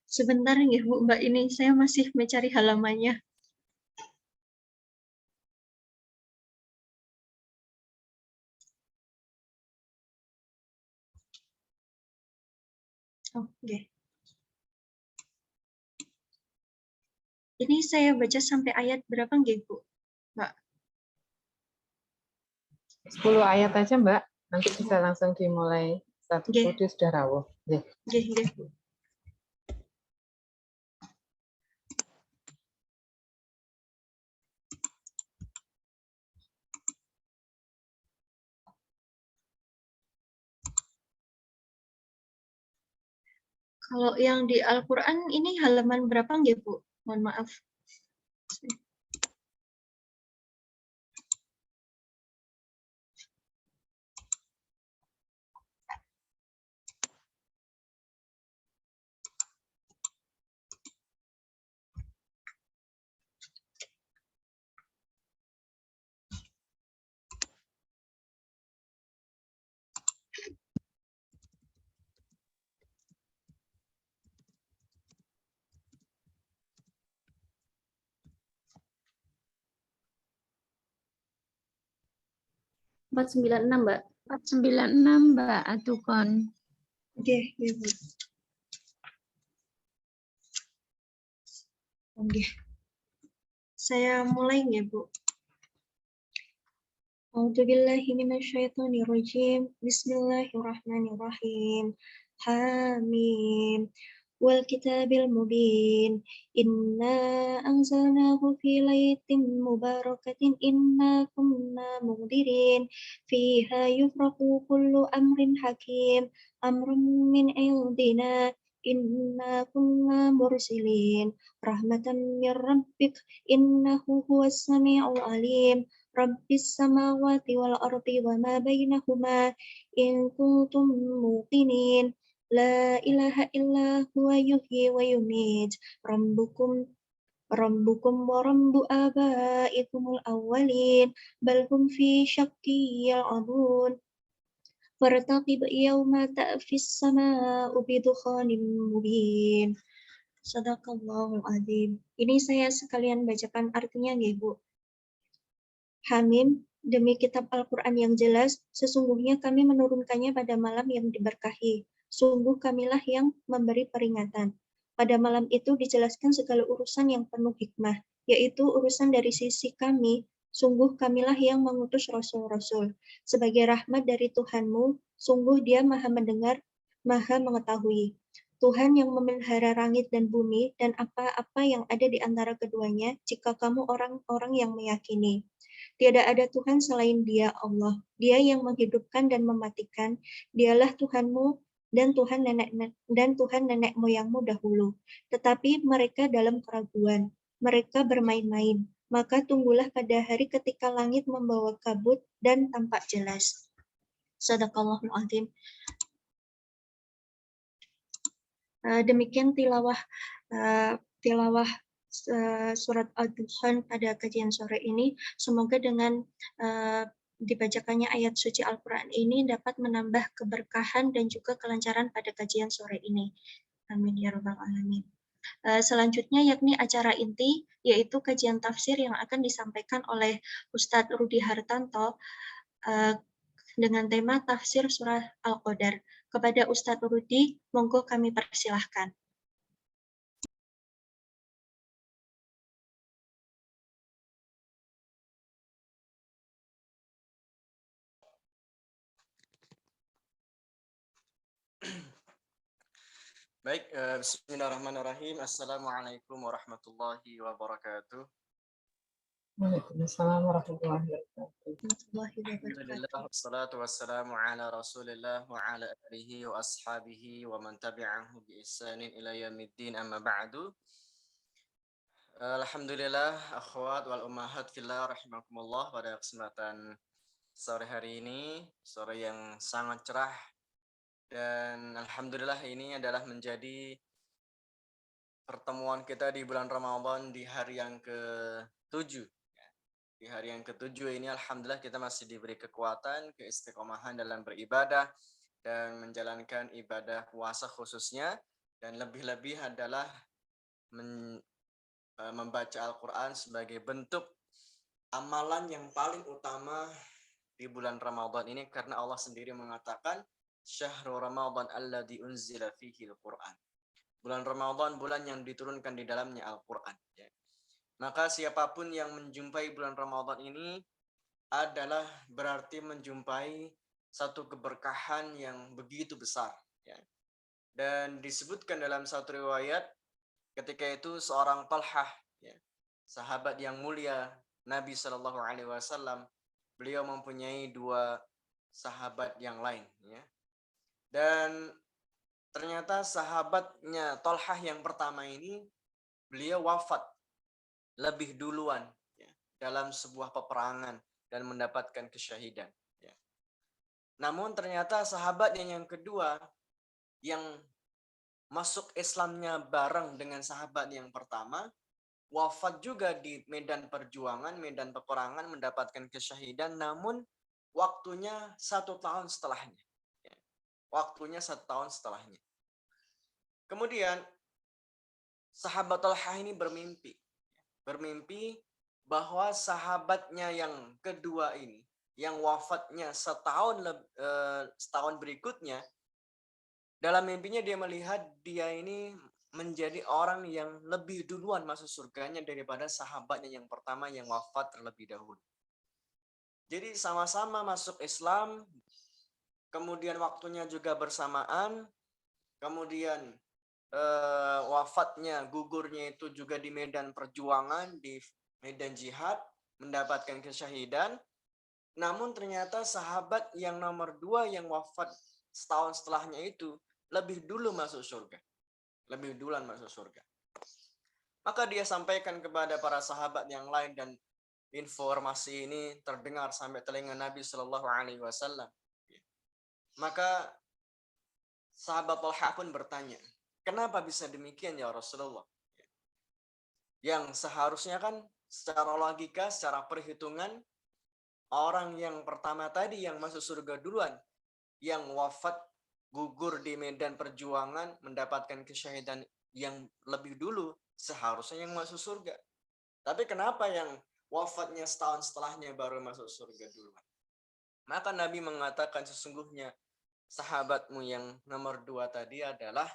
Sebentar nggih Bu, Mbak, ini saya masih mencari halamannya. Oh, nggih. Ini saya baca sampai ayat berapa nggih Bu, Mbak? 10 ayat aja Mbak, nanti bisa Oh, langsung dimulai. Satu nggih, dia sudah rawuh. Nggih. nggih. Kalau yang di Al-Qur'an ini halaman berapa nggih Bu? Mohon maaf. Mbak. 496 Mbak Atukon. Nggih, nggih Bu. Nggih. Saya mulai nggih Bu. A'udzubillahi minasyaitonirrajim. Bismillahirrahmanirrahim. Hamim. Wal kitabil mubin. Inna anzalnahu fi lailatin mubarakatin inna kunna mundirin. Fiha yufraqu kullu amrin hakim. Amrun min indina. Inna kunna mursilin. Rahmatan min rabbik. Innahu huwas sami'ul alim. Rabbis samawati wal ardi wa ma bainahuma in kuntum muqinin. La ilaha illa huwa yuhyi wa yumit. Rabbukum wa rabbu abaikumul awwalin. Bal hum fi syakki yal'abun. Fartaqib yawma ta'fis sama'u bidukhanin mubin. Sadaqallahul azim. Ini saya sekalian bacakan artinya nggih Bu. Hamim, demi kitab Al-Quran yang jelas, sesungguhnya kami menurunkannya pada malam yang diberkahi. Sungguh kamilah yang memberi peringatan. Pada malam itu dijelaskan segala urusan yang penuh hikmah, yaitu urusan dari sisi kami. Sungguh kamilah yang mengutus rasul-rasul. Sebagai rahmat dari Tuhanmu, sungguh Dia Maha Mendengar, Maha Mengetahui. Tuhan yang memelihara langit dan bumi dan apa-apa yang ada di antara keduanya, jika kamu orang-orang yang meyakini. Tiada ada Tuhan selain Dia, Allah. Dia yang menghidupkan dan mematikan. Dialah Tuhanmu dan Tuhan nenek moyangmu dahulu. Tetapi mereka dalam keraguan. Mereka bermain-main. Maka tunggulah pada hari ketika langit membawa kabut dan tampak jelas. Sadaqallahul azim. Demikian tilawah surat Al-Dukhan pada kajian sore ini. Semoga dengan dibacakannya ayat suci Al-Quran ini dapat menambah keberkahan dan juga kelancaran pada kajian sore ini. Amin ya rabbal alamin. Selanjutnya yakni acara inti, yaitu kajian tafsir yang akan disampaikan oleh Ustadz Rudi Hartanto dengan tema tafsir surah Al-Qadar. Kepada Ustadz Rudi, monggo kami persilahkan. Baik, bismillahirrahmanirrahim. Assalamualaikum warahmatullahi wabarakatuh. Waalaikumsalam warahmatullahi wabarakatuh. Alhamdulillah, wassalatu wassalamu ala rasulillah wa ala alihi wa ashabihi wa man tabi'ahu bi ihsanin ila yaumiddin amma ba'du. Alhamdulillah, akhwat wal ummahat fillah rahimakumullah, pada kesempatan sore hari ini, sore yang sangat cerah, dan alhamdulillah ini adalah menjadi pertemuan kita di bulan Ramadan di hari yang ke-7. Di hari yang ke-7 ini alhamdulillah kita masih diberi kekuatan, keistiqomahan dalam beribadah dan menjalankan ibadah puasa khususnya. Dan lebih-lebih adalah membaca Al-Quran sebagai bentuk amalan yang paling utama di bulan Ramadan ini, karena Allah sendiri mengatakan Syahrul Ramadan alladzi unzila fihi al-Quran. Bulan Ramadan, bulan yang diturunkan di dalamnya Al-Quran. Ya. Maka siapapun yang menjumpai bulan Ramadan ini adalah berarti menjumpai satu keberkahan yang begitu besar. Ya. Dan disebutkan dalam satu riwayat, ketika itu seorang Talhah, ya, sahabat yang mulia Nabi Shallallahu Alaihi Wasallam, beliau mempunyai dua sahabat yang lain, ya. Dan ternyata sahabatnya Talhah yang pertama ini, beliau wafat lebih duluan, ya, dalam sebuah peperangan dan mendapatkan kesyahidan. Ya. Namun ternyata sahabatnya yang kedua, yang masuk Islamnya bareng dengan sahabat yang pertama, wafat juga di medan perjuangan, medan peperangan, mendapatkan kesyahidan, namun waktunya 1 tahun setelahnya. Ya. Waktunya 1 tahun setelahnya. Kemudian sahabat Talhah ini bermimpi bahwa sahabatnya yang kedua ini, yang wafatnya setahun berikutnya, dalam mimpinya dia melihat dia ini menjadi orang yang lebih duluan masuk surganya daripada sahabatnya yang pertama yang wafat terlebih dahulu. Jadi sama-sama masuk Islam, kemudian waktunya juga bersamaan, kemudian wafatnya, gugurnya itu juga di medan perjuangan, di medan jihad, mendapatkan kesyahidan. Namun ternyata sahabat yang nomor 2 yang wafat setahun setelahnya itu lebih dulu masuk surga. Lebih duluan masuk surga. Maka dia sampaikan kepada para sahabat yang lain, dan informasi ini terdengar sampai telinga Nabi Shallallahu Alaihi Wasallam. Maka sahabat Talha pun bertanya, kenapa bisa demikian ya Rasulullah? Yang seharusnya kan secara logika, secara perhitungan, orang yang pertama tadi yang masuk surga duluan, yang wafat gugur di medan perjuangan, mendapatkan kesyahidan yang lebih dulu, seharusnya yang masuk surga. Tapi kenapa yang wafatnya setahun setelahnya baru masuk surga duluan? Maka Nabi mengatakan sesungguhnya sahabatmu yang nomor 2 tadi adalah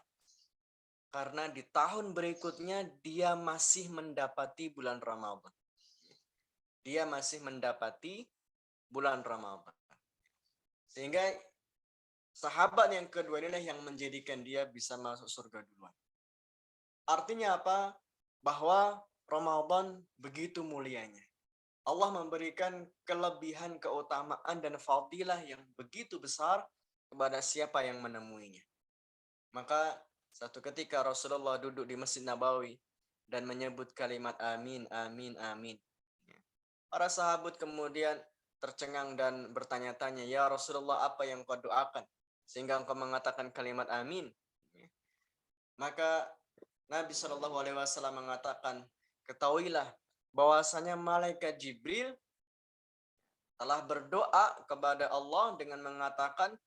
karena di tahun berikutnya dia masih mendapati bulan Ramadan. Dia masih mendapati bulan Ramadan. Sehingga sahabat yang kedua inilah yang menjadikan dia bisa masuk surga duluan. Artinya apa? Bahwa Ramadan begitu mulianya. Allah memberikan kelebihan, keutamaan, dan fadilah yang begitu besar kepada siapa yang menemuinya. Maka satu ketika Rasulullah duduk di Masjid Nabawi dan menyebut kalimat amin, amin, amin. Para sahabat kemudian tercengang dan bertanya-tanya, ya Rasulullah, apa yang kau doakan sehingga engkau mengatakan kalimat amin? Maka Nabi Shallallahu Alaihi Wasallam mengatakan, ketahuilah bahwasanya malaikat Jibril telah berdoa kepada Allah dengan mengatakan,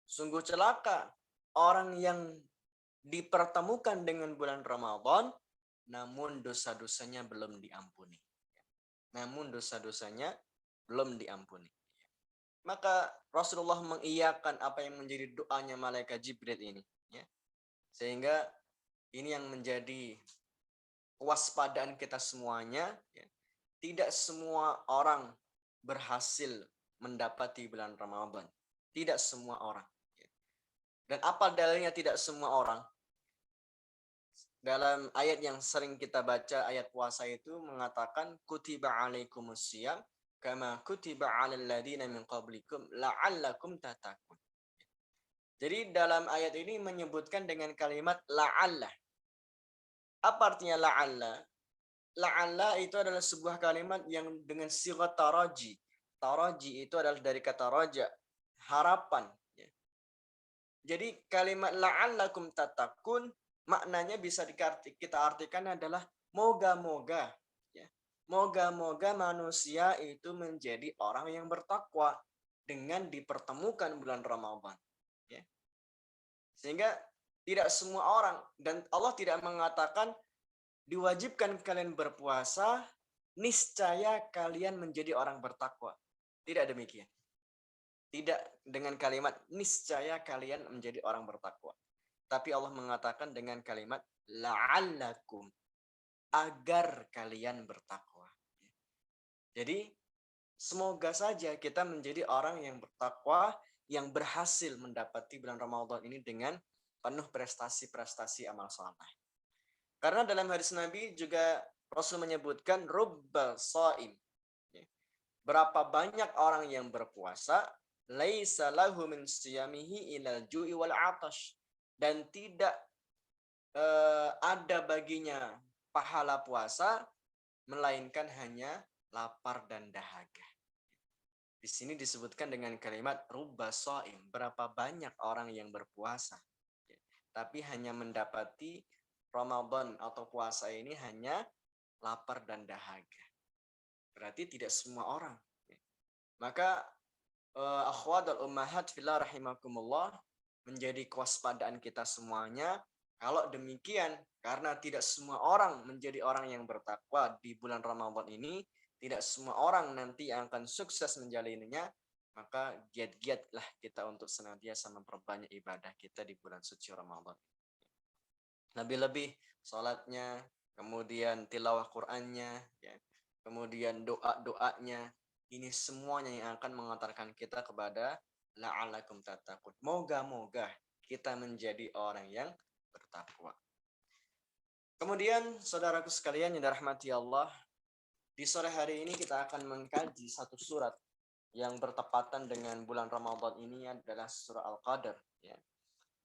sungguh celaka orang yang dipertemukan dengan bulan Ramadan, namun dosa-dosanya belum diampuni. Namun dosa-dosanya belum diampuni. Maka Rasulullah mengiyakan apa yang menjadi doanya malaikat Jibril ini. Ya. Sehingga ini yang menjadi kewaspadaan kita semuanya. Ya. Tidak semua orang berhasil mendapati bulan Ramadan. Tidak semua orang. Ya. Dan apa dalilnya tidak semua orang? Dalam ayat yang sering kita baca, ayat puasa itu mengatakan kutiba alaikumusiyam kama kutiba 'alal ladzina min qablikum la'allakum tattaqun. Jadi dalam ayat ini menyebutkan dengan kalimat la'alla. Apa artinya la'alla? La'alla itu adalah sebuah kalimat yang dengan sigat taraji. Taraji itu adalah dari kata raja, harapan. Jadi kalimat la'allakum tattaqun maknanya bisa kita artikan adalah moga-moga. Ya. Moga-moga manusia itu menjadi orang yang bertakwa dengan dipertemukan bulan Ramadan. Ya. Sehingga Tidak semua orang, dan Allah tidak mengatakan diwajibkan kalian berpuasa, niscaya kalian menjadi orang bertakwa. Tidak demikian. Tidak dengan kalimat niscaya kalian menjadi orang bertakwa. Tapi Allah mengatakan dengan kalimat la'allakum, agar kalian bertakwa. Jadi semoga saja kita menjadi orang yang bertakwa, yang berhasil mendapati bulan Ramadan ini dengan penuh prestasi-prestasi amal saleh. Karena dalam hadis Nabi juga Rasul menyebutkan rubba shaim. Berapa banyak orang yang berpuasa, laisa lahu min siyamihi ilal ju'i wal 'atash, dan tidak ada baginya pahala puasa melainkan hanya lapar dan dahaga. Di sini disebutkan dengan kalimat rubba shaim, berapa banyak orang yang berpuasa tapi hanya mendapati Ramadan atau puasa ini hanya lapar dan dahaga. Berarti tidak semua orang. Maka akhwat wal ummahat fillah rahimakumullah, menjadi kewaspadaan kita semuanya. Kalau demikian, karena tidak semua orang menjadi orang yang bertakwa di bulan Ramadan ini, tidak semua orang nanti yang akan sukses menjalaninya, maka giat-giatlah kita untuk senantiasa memperbanyak ibadah kita di bulan suci Ramadan. Lebih-lebih sholatnya, kemudian tilawah Qur'annya, ya, kemudian doa-doanya, ini semuanya yang akan mengantarkan kita kepada la'alakum tattaqun. Moga-moga kita menjadi orang yang bertakwa. Kemudian saudaraku sekalian yang dirahmati Allah, di sore hari ini kita akan mengkaji satu surat yang bertepatan dengan bulan Ramadan ini, adalah surah Al-Qadr. Ya.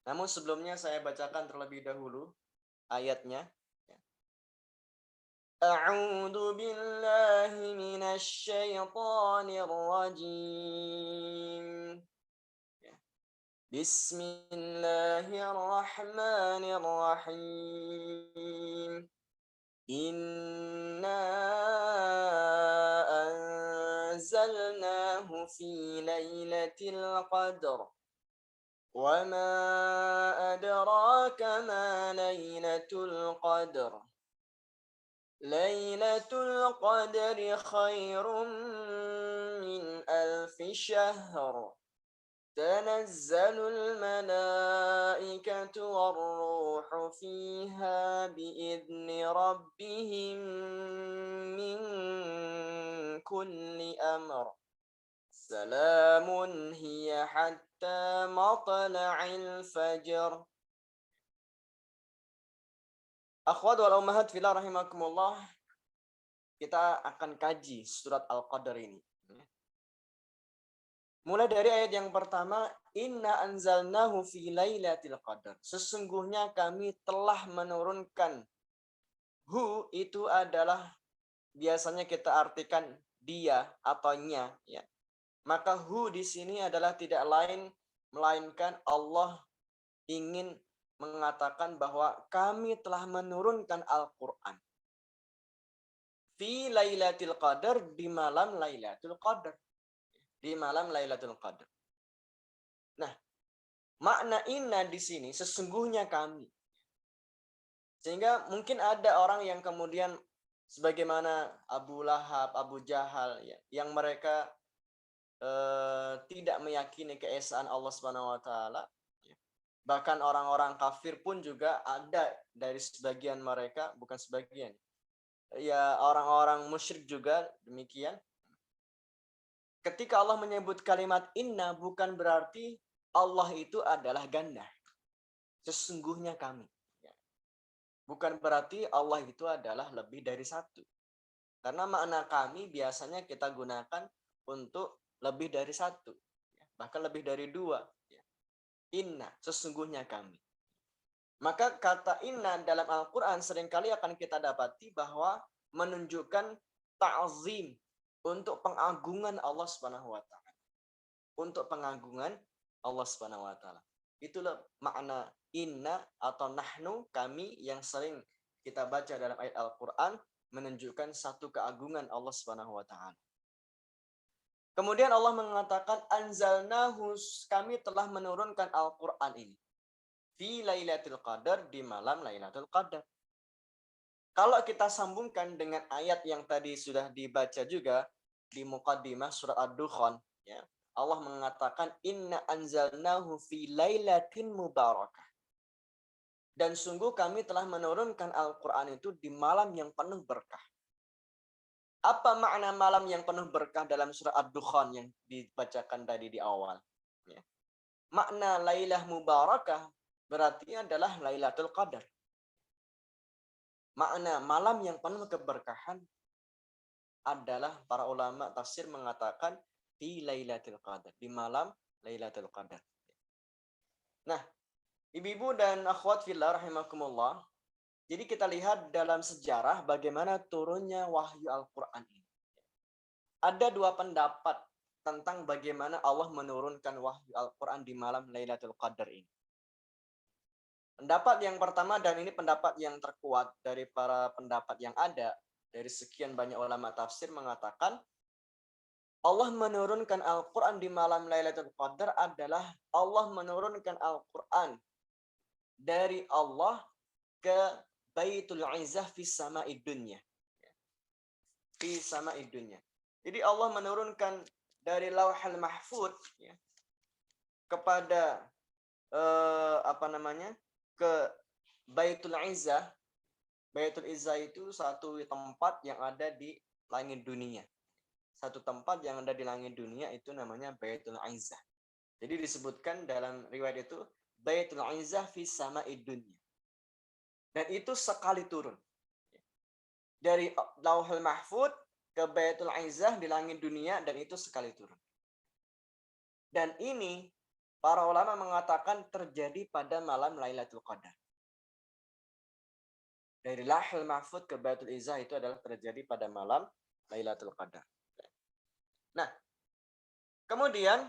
Namun sebelumnya saya bacakan terlebih dahulu ayatnya. A'udzu billahi minasy syaithanir rajim. Bismillahirrahmanirrahim. Inna anzalnahu fi lailatul qadr. Wa ma adraka ma lailatul qadr. Lailatul qadri khairum min alfi syahr. تنزل الملائكة والروح فيها بإذن ربهم من كل أمر سلام هي حتى مطلع الفجر. Akhwat wal ummahat fillah rahimakumullah, kita akan kaji surat Al-Qadr ini. Mulai dari ayat yang pertama, inna anzalnahu fi lailatul qadar. Sesungguhnya kami telah menurunkan. Hu itu adalah biasanya kita artikan dia atau nya, ya. Maka hu di sini adalah tidak lain melainkan Allah ingin mengatakan bahwa kami telah menurunkan Al-Qur'an. Fi lailatul qadar, di malam Lailatul Qadar. Di malam Lailatul Qadar. Nah, makna inna di sini sesungguhnya kami. Sehingga mungkin ada orang yang kemudian sebagaimana Abu Lahab, Abu Jahal, ya, yang mereka tidak meyakini keesaan Allah Subhanahu wa taala. Bahkan orang-orang kafir pun juga ada dari sebagian mereka, bukan sebagian. Ya, orang-orang musyrik juga demikian. Ketika Allah menyebut kalimat inna, bukan berarti Allah itu adalah ganda. Sesungguhnya kami. Bukan berarti Allah itu adalah lebih dari satu. Karena makna kami biasanya kita gunakan untuk lebih dari satu. Bahkan lebih dari dua. Inna, sesungguhnya kami. Maka kata inna dalam Al-Quran seringkali akan kita dapati bahwa menunjukkan ta'zim, untuk pengagungan Allah Subhanahu wa taala. Untuk pengagungan Allah Subhanahu wa taala. Itulah makna inna atau nahnu, kami, yang sering kita baca dalam ayat Al-Qur'an, menunjukkan satu keagungan Allah Subhanahu wa taala. Kemudian Allah mengatakan anzalnahu, kami telah menurunkan Al-Qur'an ini. fi lailatul qadar, di malam Lailatul Qadar. Kalau kita sambungkan dengan ayat yang tadi sudah dibaca juga di muqaddimah surat Ad-Dukhan, ya. Allah mengatakan inna anzalnahu fi lailatin mubarakah. Dan sungguh kami telah menurunkan Al-Qur'an itu di malam yang penuh berkah. Apa makna malam yang penuh berkah dalam surah Ad-Dukhan yang dibacakan tadi di awal? Ya. Makna Lailah Mubarakah berarti adalah Lailatul Qadar. Makna malam yang penuh keberkahan adalah para ulama tafsir mengatakan di Lailatul Qadar, di malam Lailatul Qadar. Nah, ibu-ibu dan akhwat fillah rahimakumullah, jadi kita lihat dalam sejarah bagaimana turunnya wahyu Al-Quran ini. Ada dua pendapat tentang bagaimana Allah menurunkan wahyu Al-Quran di malam Lailatul Qadar ini. Pendapat yang pertama, dan ini pendapat yang terkuat dari para pendapat yang ada, dari sekian banyak ulama tafsir mengatakan, Allah menurunkan Al-Quran di malam Lailatul Qadar adalah Allah menurunkan Al-Quran dari Allah ke Baitul Izzah fi sama'id dunya. Fi sama'id dunya. Jadi Allah menurunkan dari Lauhul Mahfuz ya, kepada ke Baitul Izzah. Baitul Izzah itu satu tempat yang ada di langit dunia. Satu tempat yang ada di langit dunia itu namanya Baitul Izzah. Jadi disebutkan dalam riwayat itu Baitul Izzah fi sama'id dunya. Dan itu sekali turun. Dari Lauhul Mahfuz ke Baitul Izzah di langit dunia, dan itu sekali turun. Dan ini para ulama mengatakan terjadi pada malam Lailatul Qadar. Dari Lauhul Mahfuz ke Baitul Izzah itu adalah terjadi pada malam Lailatul Qadar. Nah, kemudian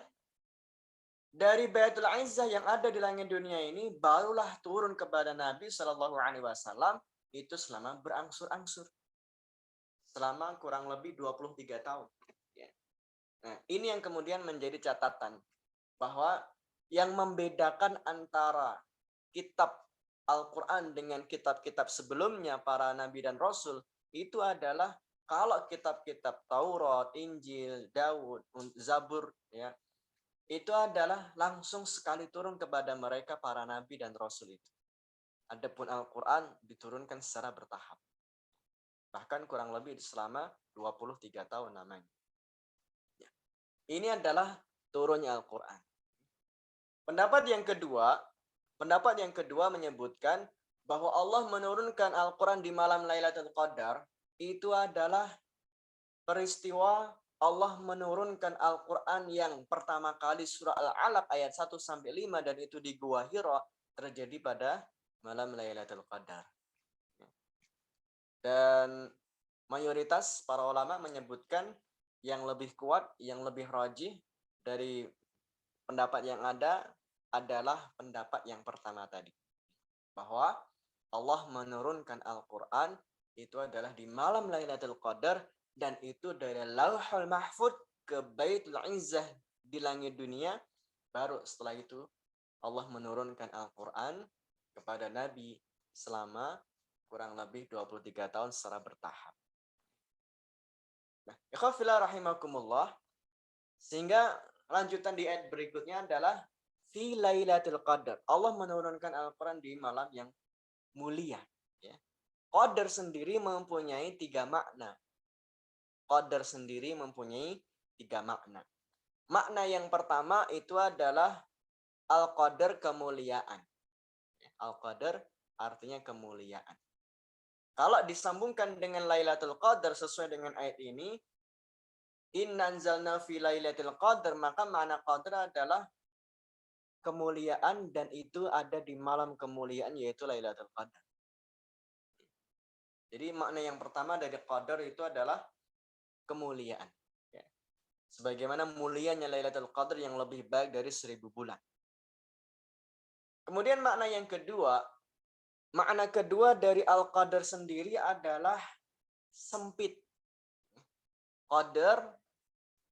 dari Baitul Izzah yang ada di langit dunia ini barulah turun kepada Nabi Shallallahu Alaihi Wasallam itu selama berangsur-angsur, selama kurang lebih 23 tahun. Nah, ini yang kemudian menjadi catatan bahwa yang membedakan antara kitab Al-Quran dengan kitab-kitab sebelumnya para nabi dan rasul itu adalah kalau kitab-kitab Taurat, Injil, Daud, Zabur ya, itu adalah langsung sekali turun kepada mereka para nabi dan rasul itu. Adapun Al-Quran diturunkan secara bertahap. Bahkan kurang lebih selama 23 tahun namanya. Ya. Ini adalah turunnya Al-Quran. Pendapat yang kedua menyebutkan bahwa Allah menurunkan Al-Quran di malam Lailatul Qadar itu adalah peristiwa Allah menurunkan Al-Quran yang pertama kali surah Al-Alaq ayat 1-5 dan itu di Gua Hira terjadi pada malam Lailatul Qadar. Dan mayoritas para ulama menyebutkan yang lebih kuat, yang lebih rajih dari pendapat yang ada adalah pendapat yang pertama tadi. Bahwa Allah menurunkan Al-Quran itu adalah di malam Lailatul Qadar dan itu dari Lauhul Mahfuz ke Baitul Izzah di langit dunia. Baru setelah itu Allah menurunkan Al-Quran kepada Nabi selama kurang lebih 23 tahun secara bertahap. Nah, ikhwah fillah rahimakumullah, sehingga lanjutan di ayat berikutnya adalah fi lailatul qadar. Allah menurunkan Al-Quran di malam yang mulia. Ya. Qadar sendiri mempunyai 3 makna. Qadar sendiri mempunyai 3 makna. Makna yang pertama itu adalah Al-Qadar kemuliaan. Al-Qadar artinya kemuliaan. Kalau disambungkan dengan Lailatul Qadar sesuai dengan ayat ini, Inna anzalna fi lailatul qadar, maka makna qadar adalah kemuliaan dan itu ada di malam kemuliaan yaitu Lailatul Qadar. Jadi makna yang pertama dari qadar itu adalah kemuliaan. Ya. Sebagaimana mulianya Lailatul Qadar yang lebih baik dari 1000 bulan. Kemudian makna kedua dari Al-Qadar sendiri adalah sempit. Qadar,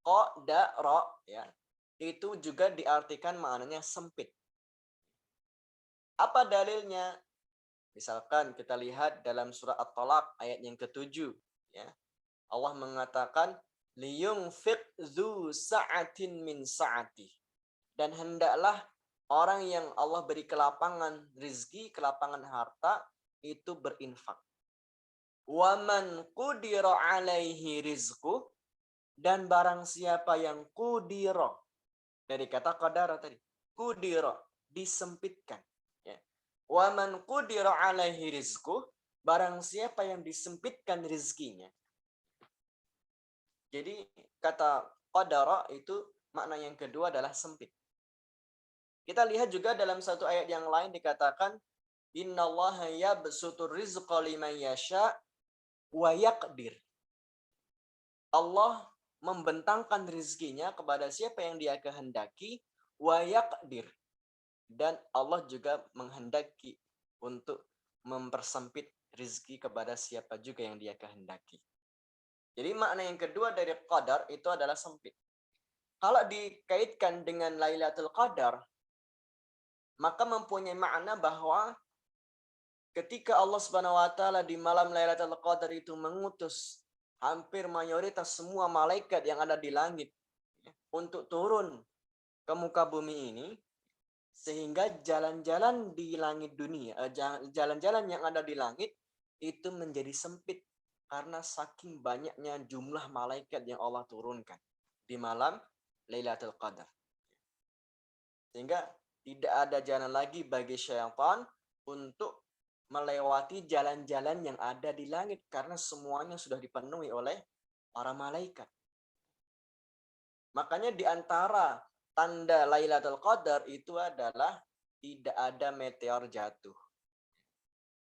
qadara ya. Itu juga diartikan maknanya sempit. Apa dalilnya? Misalkan kita lihat dalam surah At-Talaq ayat yang ke-7, ya. Allah mengatakan liyunfiq dzu sa'atin min sa'ati. Dan hendaklah orang yang Allah beri kelapangan rizki, kelapangan harta itu berinfak. Wa man qudira alaihi rizquh, dan barang siapa yang qudira, dari kata qadara tadi, qudira, disempitkan, ya. Wa man qudira alaihi rizquh, barang siapa yang disempitkan rizkinya. Jadi kata qadara itu makna yang kedua adalah sempit. Kita lihat juga dalam satu ayat yang lain dikatakan innallaha yabsutur rizqa liman yasha wa yaqdir. Allah membentangkan rizkinya kepada siapa yang Dia kehendaki, wa yaqdir. Dan Allah juga menghendaki untuk mempersempit rizki kepada siapa juga yang Dia kehendaki. Jadi makna yang kedua dari qadar itu adalah sempit. Kalau dikaitkan dengan Lailatul Qadar, maka mempunyai makna bahwa ketika Allah Subhanahu wa taala di malam Lailatul Qadar itu mengutus hampir mayoritas semua malaikat yang ada di langit untuk turun ke muka bumi ini, sehingga jalan-jalan di langit dunia, jalan-jalan yang ada di langit itu menjadi sempit karena saking banyaknya jumlah malaikat yang Allah turunkan di malam Lailatul Qadar. Sehingga tidak ada jalan lagi bagi syaitan untuk melewati jalan-jalan yang ada di langit karena semuanya sudah dipenuhi oleh para malaikat. Makanya di antara tanda Lailatul Qadar itu adalah tidak ada meteor jatuh.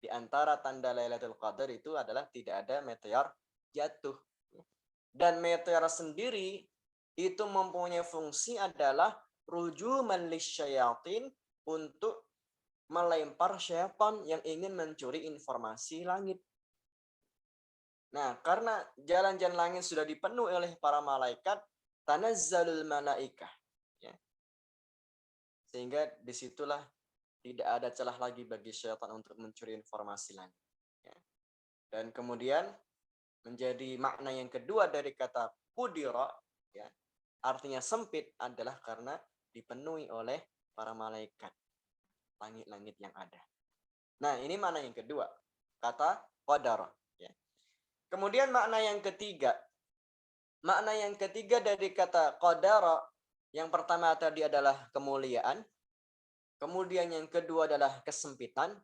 Di antara tanda Lailatul Qadar itu adalah tidak ada meteor jatuh. Dan meteor sendiri itu mempunyai fungsi adalah rujuman lisyayatin, untuk melempar syaitan yang ingin mencuri informasi langit. Nah, karena jalan-jalan langit sudah dipenuhi oleh para malaikat, tanazzalul malaikah, ya. Sehingga disitulah tidak ada celah lagi bagi syaitan untuk mencuri informasi langit, ya. Dan kemudian menjadi makna yang kedua dari kata qudira, ya, artinya sempit, adalah karena dipenuhi oleh para malaikat langit-langit yang ada. Nah, ini makna yang kedua, kata qadara, ya. Kemudian makna yang ketiga. Makna yang ketiga dari kata qadara, yang pertama tadi adalah kemuliaan. Kemudian yang kedua adalah kesempitan.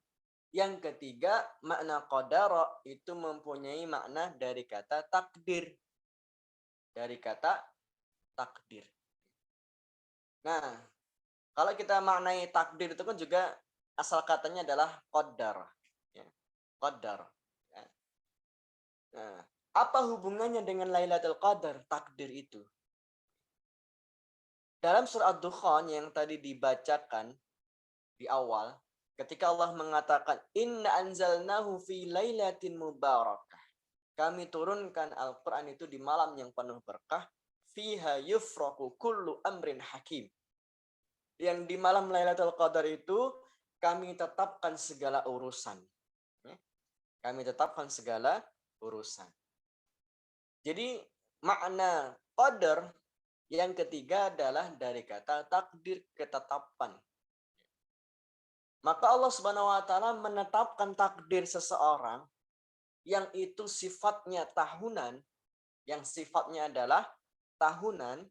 Yang ketiga, makna qadara itu mempunyai makna dari kata takdir. Dari kata takdir. Nah, kalau kita maknai takdir itu kan juga asal katanya adalah qaddar, ya. Qaddar, ya. Nah, apa hubungannya dengan Lailatul Qadar, takdir itu? Dalam surah Ad-Dukhan yang tadi dibacakan di awal, ketika Allah mengatakan inna anzalnahu fi lailatin mubarakah. Kami turunkan Al-Qur'an itu di malam yang penuh berkah, fiha yufraqu kullu amrin hakim. Yang di malam Lailatul Qadar itu kami tetapkan segala urusan. Kami tetapkan segala urusan. Jadi makna qadar yang ketiga adalah dari kata takdir, ketetapan. Maka Allah Subhanahu wa taala menetapkan takdir seseorang yang itu sifatnya tahunan, yang sifatnya adalah tahunan,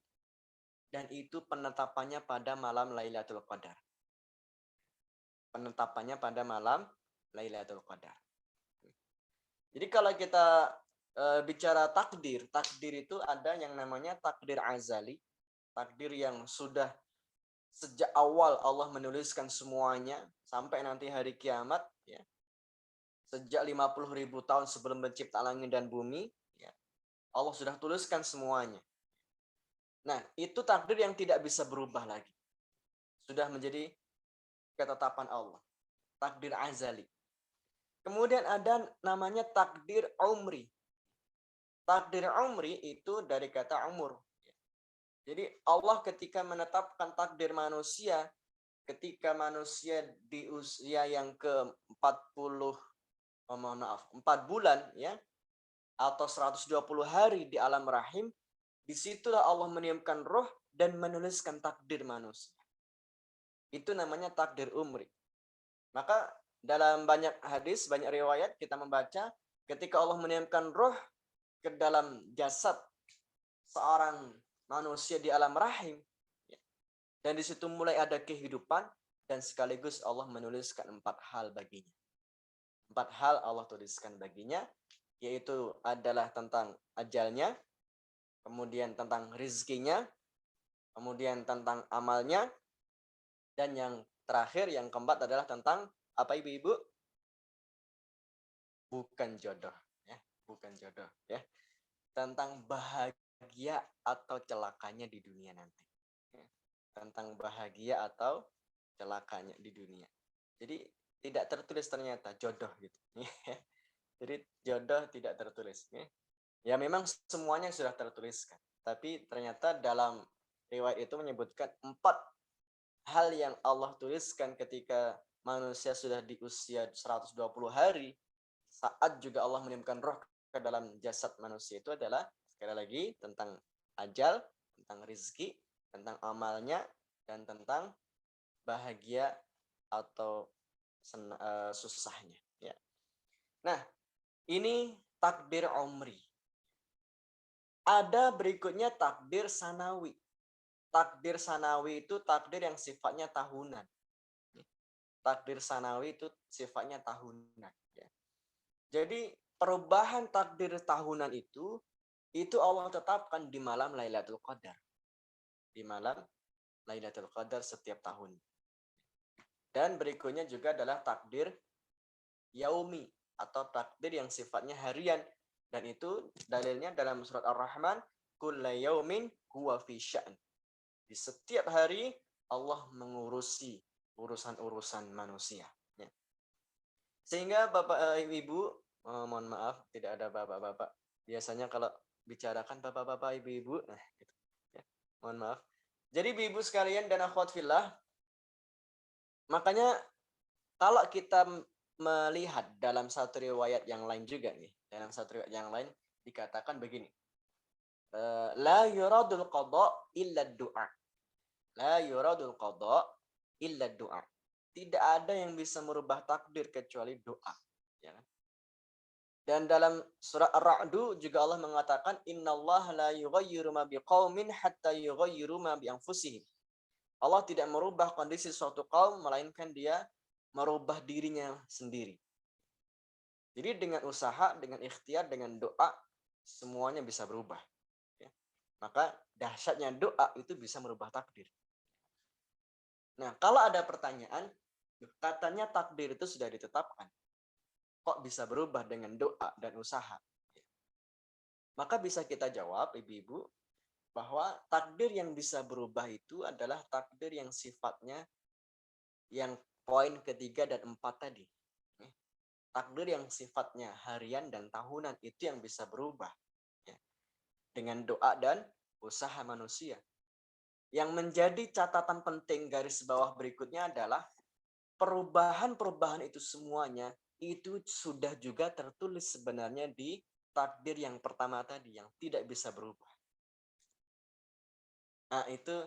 dan itu penetapannya pada malam Lailatul Qadar. Penetapannya pada malam Lailatul Qadar. Jadi kalau kita bicara takdir, takdir itu ada yang namanya takdir azali, takdir yang sudah sejak awal Allah menuliskan semuanya sampai nanti hari kiamat, ya. Sejak 50.000 tahun sebelum penciptaan langit dan bumi, ya, Allah sudah tuliskan semuanya. Nah, itu takdir yang tidak bisa berubah lagi. Sudah menjadi ketetapan Allah. Takdir azali. Kemudian ada namanya takdir umri. Takdir umri itu dari kata umur. Jadi Allah ketika menetapkan takdir manusia, ketika manusia di usia yang ke-40, 4 bulan ya, atau 120 hari di alam rahim, disitulah Allah meniupkan roh dan menuliskan takdir manusia. Itu namanya takdir umri. Maka dalam banyak hadis, banyak riwayat kita membaca ketika Allah meniupkan roh ke dalam jasad seorang manusia di alam rahim, dan di situ mulai ada kehidupan, dan sekaligus Allah menuliskan 4 hal baginya. 4 hal Allah tuliskan baginya, yaitu adalah tentang ajalnya, kemudian tentang rizkinya, kemudian tentang amalnya, dan yang terakhir, yang keempat adalah tentang apa ibu-ibu? Bukan jodoh, ya, bukan jodoh, ya, tentang bahagia atau celakanya di dunia nanti, ya. Tentang bahagia atau celakanya di dunia. Jadi tidak tertulis ternyata jodoh gitu. Jadi jodoh tidak tertulis. Ya memang semuanya sudah tertuliskan. Tapi ternyata dalam riwayat itu menyebutkan 4 hal yang Allah tuliskan ketika manusia sudah di usia 120 hari. Saat juga Allah meniupkan roh ke dalam jasad manusia, itu adalah sekali lagi tentang ajal, tentang rizki, tentang amalnya, dan tentang bahagia atau susahnya. Ya. Nah, ini takdir umri. Ada berikutnya takdir sanawi. Takdir sanawi itu takdir yang sifatnya tahunan. Takdir sanawi itu sifatnya tahunan. Ya. Jadi perubahan takdir tahunan itu Allah tetapkan di malam Lailatul Qadar. Di malam Lailatul Qadar setiap tahun. Dan berikutnya juga adalah takdir yaumi atau takdir yang sifatnya harian, dan itu dalilnya dalam surat Ar-Rahman, kulla yaumin huwa fi sya'n. Di setiap hari Allah mengurusi urusan-urusan manusia, ya. Sehingga Bapak Ibu, mohon maaf tidak ada bapak-bapak. Biasanya kalau bicarakan bapak-bapak, ibu-ibu, nah gitu, ya. Mohon maaf. Jadi ibu sekalian dan akhwat fillah, makanya kalau kita melihat dalam satu riwayat yang lain juga nih, dalam satu riwayat yang lain dikatakan begini, la yuradul qada illa du'a. La yuradul qada illa du'a. Tidak ada yang bisa merubah takdir kecuali doa, ya kan? Dan dalam surah Ar-Ra'd juga Allah mengatakan, innallaha la yughayyiru ma biqaumin hatta yughayyiru ma bi anfusihim. Allah tidak merubah kondisi suatu kaum melainkan dia merubah dirinya sendiri. Jadi dengan usaha, dengan ikhtiar, dengan doa, semuanya bisa berubah. Ya. Maka dahsyatnya doa itu bisa merubah takdir. Nah, kalau ada pertanyaan, katanya takdir itu sudah ditetapkan. Kok bisa berubah dengan doa dan usaha? Ya. Maka bisa kita jawab, ibu-ibu, bahwa takdir yang bisa berubah itu adalah takdir yang sifatnya yang poin ketiga dan 4 tadi. Takdir yang sifatnya harian dan tahunan itu yang bisa berubah, ya, dengan doa dan usaha manusia. Yang menjadi catatan penting garis bawah berikutnya adalah perubahan-perubahan itu semuanya itu sudah juga tertulis sebenarnya di takdir yang pertama tadi yang tidak bisa berubah. Nah, itu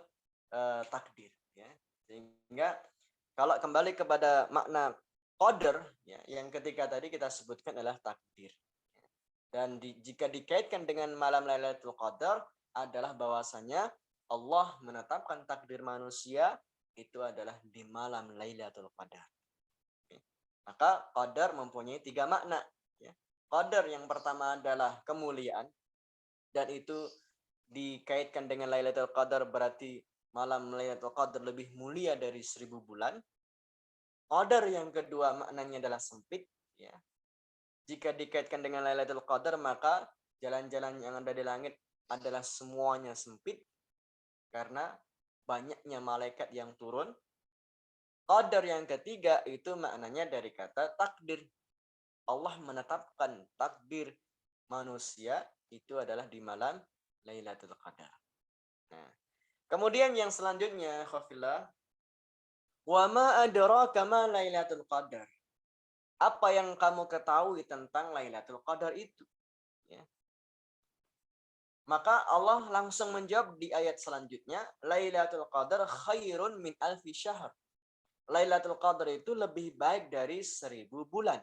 takdir, ya. Sehingga kalau kembali kepada makna qadar, ya, yang ketika tadi kita sebutkan adalah takdir. Dan jika dikaitkan dengan malam Lailatul Qadar adalah bahwasanya Allah menetapkan takdir manusia itu adalah di malam Lailatul Qadar. Maka qadar mempunyai 3 makna, ya. Qadar yang pertama adalah kemuliaan, dan itu dikaitkan dengan Lailatul Qadar berarti malam Lailatul Qadar lebih mulia dari 1000 bulan. Qadar yang kedua maknanya adalah sempit, ya. Jika dikaitkan dengan Lailatul Qadar maka jalan-jalan yang ada di langit adalah semuanya sempit karena banyaknya malaikat yang turun. Qadar yang ketiga itu maknanya dari kata takdir. Allah menetapkan takdir manusia itu adalah di malam Lailatul Qadar. Nah, kemudian yang selanjutnya, khafillah, Wa ma adraka ma Lailatul Qadar. Apa yang kamu ketahui tentang Lailatul Qadar itu? Ya. Maka Allah langsung menjawab di ayat selanjutnya, Lailatul Qadar khairun min alfi syahr. Lailatul Qadar itu lebih baik dari 1000 bulan.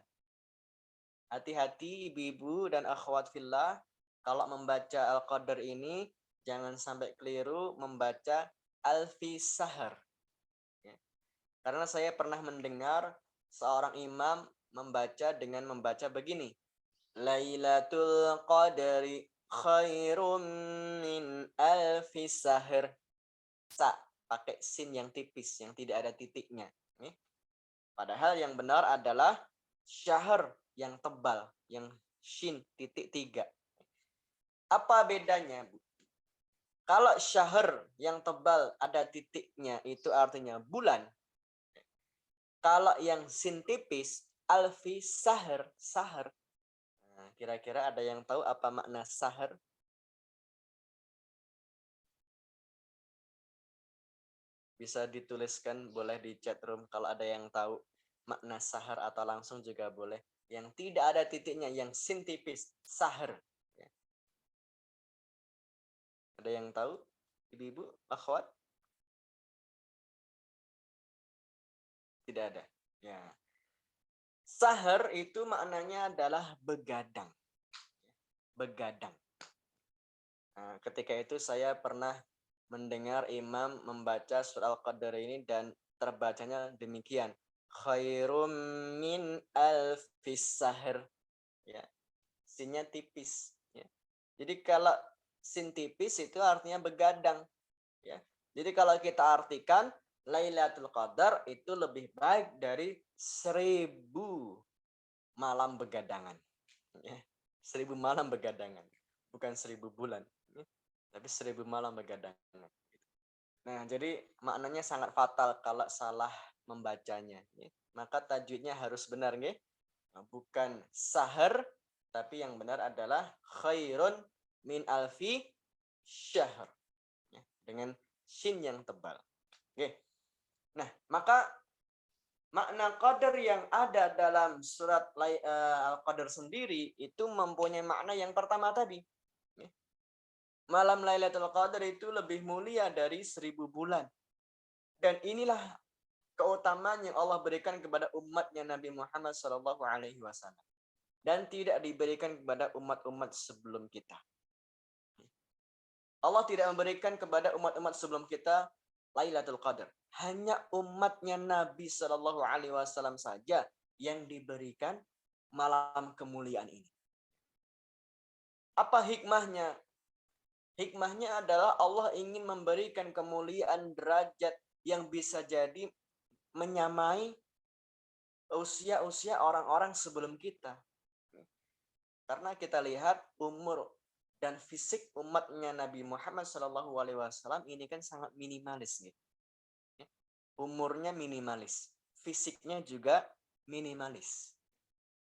Hati-hati ibu-ibu dan akhwat fillah, kalau membaca Al-Qadar ini jangan sampai keliru membaca alfi syahr. Ya. Karena saya pernah mendengar seorang imam dengan membaca begini. Lailatul Qadri khairum min alfi syahr. Pakai sin yang tipis, yang tidak ada titiknya. Padahal yang benar adalah syahr yang tebal, yang shin titik 3. Apa bedanya, Bu? Kalau syahr yang tebal ada titiknya itu artinya bulan. Kalau yang sin tipis alfi syahr. Nah, kira-kira ada yang tahu apa makna syahr? Bisa dituliskan, boleh di chat room kalau ada yang tahu makna syahr atau langsung juga boleh. Yang tidak ada titiknya, yang sin tipis, syahr. Ya. Ada yang tahu? Ibu-ibu, akhwat? Tidak ada. Ya. Syahr itu maknanya adalah begadang. Begadang. Nah, ketika itu saya pernah mendengar imam membaca surat Al-Qadar ini dan terbacanya demikian. Khairum min alfis syahr. Ya. Sinnya tipis. Ya. Jadi kalau sin tipis itu artinya begadang. Ya. Jadi kalau kita artikan Lailatul Qadar itu lebih baik dari 1000 malam begadangan. Ya. 1000 malam begadangan. Bukan 1000 bulan. Ya. Tapi 1000 malam begadangan. Nah, jadi maknanya sangat fatal kalau salah membacanya. Ya. Maka tajwidnya harus benar. Ya. Bukan sahar, tapi yang benar adalah khairun min alfi syahr. Ya. Dengan shin yang tebal. Oke. Nah, maka makna qadar yang ada dalam surat Al-Qadar sendiri itu mempunyai makna yang pertama tadi. Malam Lailatul Qadar itu lebih mulia dari 1000 bulan. Dan inilah keutamaan yang Allah berikan kepada umatnya Nabi Muhammad SAW. Dan tidak diberikan kepada umat-umat sebelum kita. Allah tidak memberikan kepada umat-umat sebelum kita Lailatul Qadar. Hanya umatnya Nabi SAW saja yang diberikan malam kemuliaan ini. Apa hikmahnya? Hikmahnya adalah Allah ingin memberikan kemuliaan derajat yang bisa jadi menyamai usia-usia orang-orang sebelum kita. Karena kita lihat umur dan fisik umatnya Nabi Muhammad SAW ini kan sangat minimalis. Gitu. Umurnya minimalis. Fisiknya juga minimalis.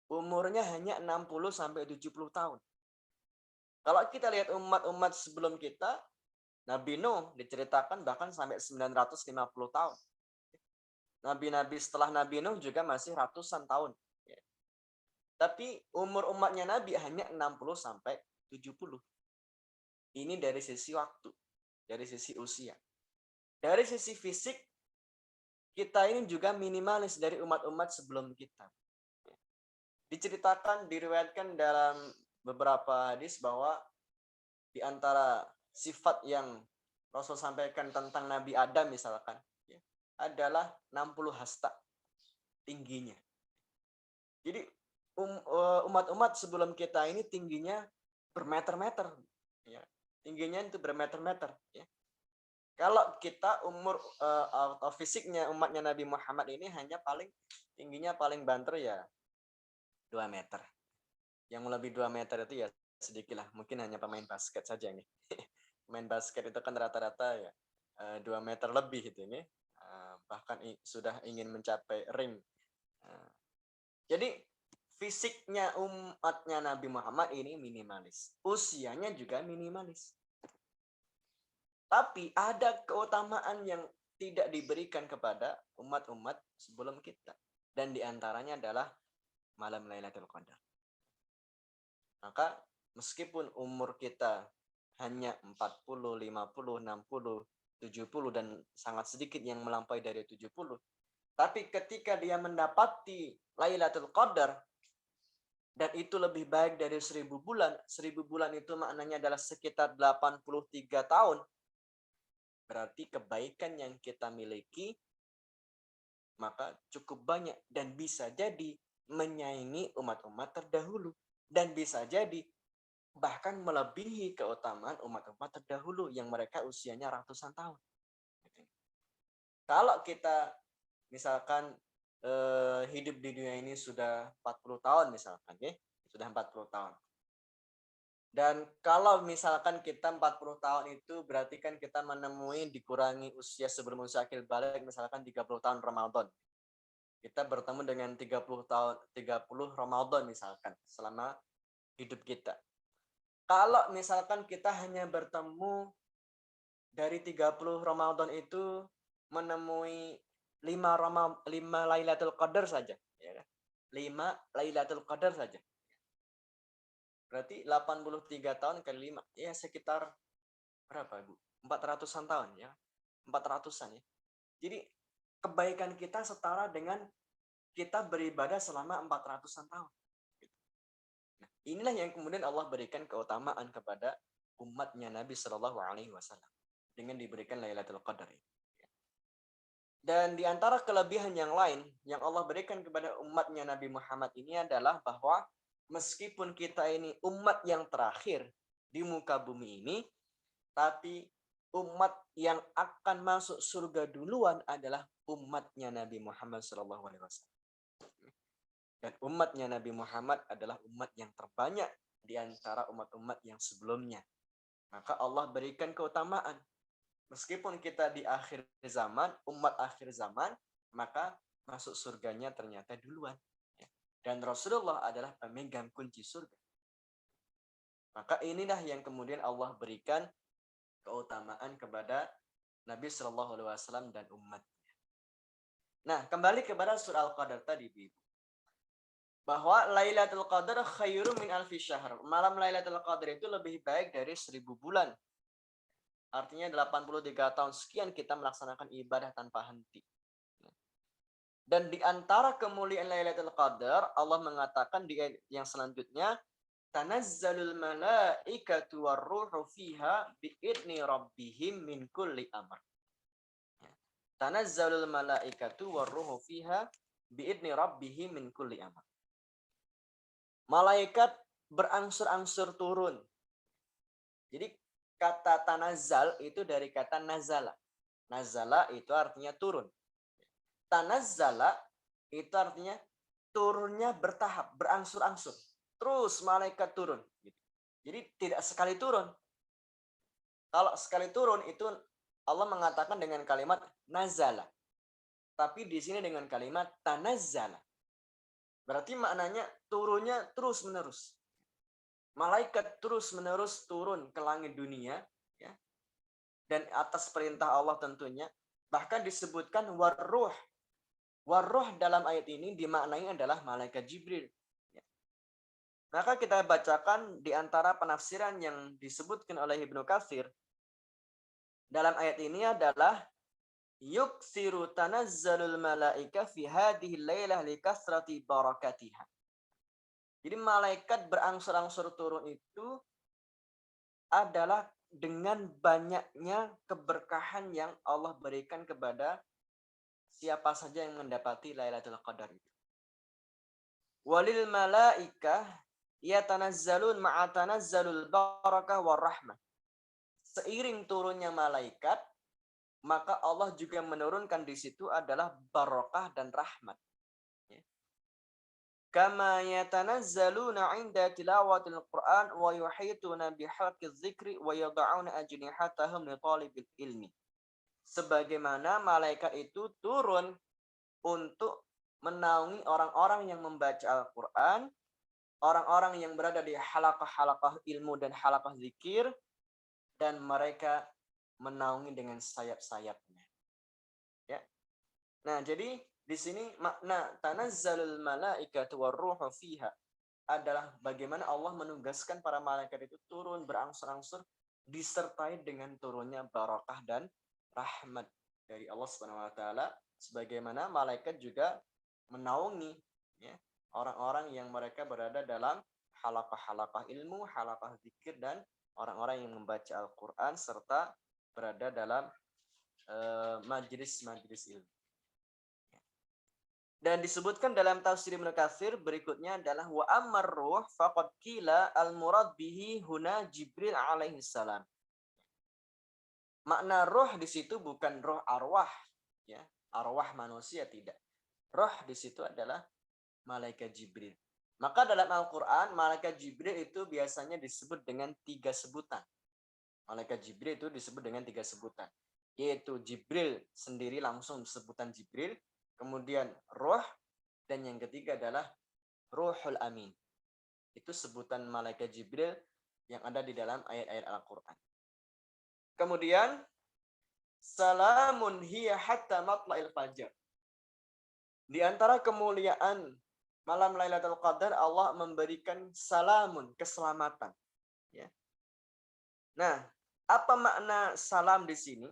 Umurnya hanya 60-70 tahun. Kalau kita lihat umat-umat sebelum kita, Nabi Nuh diceritakan bahkan sampai 950 tahun. Nabi-nabi setelah Nabi Nuh juga masih ratusan tahun. Tapi umur umatnya Nabi hanya 60-70. Ini dari sisi waktu, dari sisi usia. Dari sisi fisik, kita ini juga minimalis dari umat-umat sebelum kita. Diceritakan, diriwayatkan dalam beberapa hadis bahwa di antara sifat yang Rasul sampaikan tentang Nabi Adam misalkan adalah 60 hasta tingginya. Jadi umat-umat sebelum kita ini tingginya bermeter-meter, ya. Tingginya itu bermeter-meter. Ya. Kalau kita umur atau fisiknya umatnya Nabi Muhammad ini hanya tingginya paling banter ya 2 meter. Yang lebih 2 meter itu ya sedikit lah. Mungkin hanya pemain basket saja nih. Pemain basket itu kan rata-rata ya 2 meter lebih itu nih. Bahkan sudah ingin mencapai ring. Jadi fisiknya umatnya Nabi Muhammad ini minimalis. Usianya juga minimalis. Tapi ada keutamaan yang tidak diberikan kepada umat-umat sebelum kita. Dan diantaranya adalah malam Lailatul Qadar. Maka meskipun umur kita hanya 40, 50, 60, 70 dan sangat sedikit yang melampaui dari 70, tapi ketika dia mendapati Lailatul Qadar, dan itu lebih baik dari 1000 bulan. 1000 bulan itu maknanya adalah sekitar 83 tahun. Berarti kebaikan yang kita miliki maka cukup banyak dan bisa jadi menyaingi umat-umat terdahulu. Dan bisa jadi bahkan melebihi keutamaan umat-umat terdahulu yang mereka usianya ratusan tahun. Kalau kita misalkan hidup di dunia ini sudah 40 tahun misalkan, ya, sudah 40 tahun. Dan kalau misalkan kita 40 tahun itu berarti kan kita menemui dikurangi usia sebelum usia akil balik misalkan 30 tahun Ramadan. Kita bertemu dengan 30 Ramadan misalkan selama hidup kita. Kalau misalkan kita hanya bertemu dari 30 Ramadan itu menemui 5 Lailatul Qadar saja, ya kan? 5 Lailatul Qadar saja. Berarti 83 tahun kali 5, ya sekitar berapa, Bu? 400-an tahun ya. 400-an ya. Jadi kebaikan kita setara dengan kita beribadah selama 400-an tahun. Nah, inilah yang kemudian Allah berikan keutamaan kepada umatnya Nabi Shallallahu Alaihi Wasallam dengan diberikan Lailatul Qadar ini. Dan di antara kelebihan yang lain yang Allah berikan kepada umatnya Nabi Muhammad ini adalah bahwa meskipun kita ini umat yang terakhir di muka bumi ini, tapi umat yang akan masuk surga duluan adalah umatnya Nabi Muhammad SAW. Dan umatnya Nabi Muhammad adalah umat yang terbanyak di antara umat-umat yang sebelumnya. Maka Allah berikan keutamaan. Meskipun kita di akhir zaman, umat akhir zaman, maka masuk surganya ternyata duluan. Dan Rasulullah adalah pemegang kunci surga. Maka inilah yang kemudian Allah berikan keutamaan kepada Nabi Shallallahu Alaihi Wasallam dan umatnya. Nah, kembali kepada surah Al-Qadar tadi, Ibu. Bahwa Lailatul Qadar khairum min alfi syahr. Malam Lailatul Qadar itu lebih baik dari 1000 bulan. Artinya 83 tahun sekian kita melaksanakan ibadah tanpa henti. Dan di antara kemuliaan Lailatul Qadar, Allah mengatakan di ayat yang selanjutnya, tanazzalul malaikatu warruhu fiha biidni rabbihim min kulli amr. Tanazzalul malaikatu warruhu fiha biidni rabbihim min kulli amr. Malaikat berangsur-angsur turun. Jadi kata tanazzal itu dari kata nazala. Nazala itu artinya turun. Tanazzala itu artinya turunnya bertahap, berangsur-angsur. Terus malaikat turun. Jadi tidak sekali turun. Kalau sekali turun itu Allah mengatakan dengan kalimat nazala. Tapi di sini dengan kalimat tanazzala. Berarti maknanya turunnya terus-menerus. Malaikat terus-menerus turun ke langit dunia, ya. Dan atas perintah Allah tentunya. Bahkan disebutkan warruh. Warruh dalam ayat ini dimaknai adalah malaikat Jibril. Ya. Maka kita bacakan di antara penafsiran yang disebutkan oleh Ibnu Katsir dalam ayat ini adalah yuksiru tanazzalul malaika fi hadhihi lailah likasrati barakatiha. Jadi malaikat berangsur-angsur turun itu adalah dengan banyaknya keberkahan yang Allah berikan kepada siapa saja yang mendapati Lailatul Qadar itu. Walil malaika yatanazzalun ma'a tanazzalul barakah warahmah. Seiring turunnya malaikat, maka Allah juga menurunkan di situ adalah barakah dan rahmat. Kama yatanazzaluna 'inda tilawatil Qur'an wa yuhituna bihalqiz dzikri wa yad'una ajnihatahum li talibil ilmi. Sebagaimana malaikat itu turun untuk menaungi orang-orang yang membaca Al-Qur'an, orang-orang yang berada di halaqah-halaqah ilmu dan halaqah zikir, dan mereka menaungi dengan sayap-sayapnya. Nah, jadi di sini makna tanazzalul malaikatu warruhu fiha adalah bagaimana Allah menugaskan para malaikat itu turun berangsur-angsur disertai dengan turunnya barakah dan rahmat dari Allah Subhanahu wa taala, sebagaimana malaikat juga menaungi ya orang-orang yang mereka berada dalam halaqah-halaqah ilmu, halaqah zikir, dan orang-orang yang membaca Al-Qur'an serta berada dalam majelis-majelis ilmu. Dan disebutkan dalam tafsir Ibnu Katsir berikutnya adalah wa ammar ruh faqad qila al murad bihi huna Jibril alaihi salam. Makna roh di situ bukan roh arwah ya, arwah manusia tidak. Roh di situ adalah malaikat Jibril. Maka dalam Al-Qur'an malaikat Jibril itu biasanya disebut dengan 3 sebutan. Malaikat Jibril itu disebut dengan 3 sebutan, yaitu Jibril sendiri langsung sebutan Jibril, kemudian roh, dan yang ketiga adalah Ruhul Amin. Itu sebutan malaikat Jibril yang ada di dalam ayat-ayat Al-Qur'an. Kemudian salamun hiya hatta matla'il fajar. Di antara kemuliaan malam Lailatul Qadar Allah memberikan salamun, keselamatan, ya. Nah, apa makna salam di sini?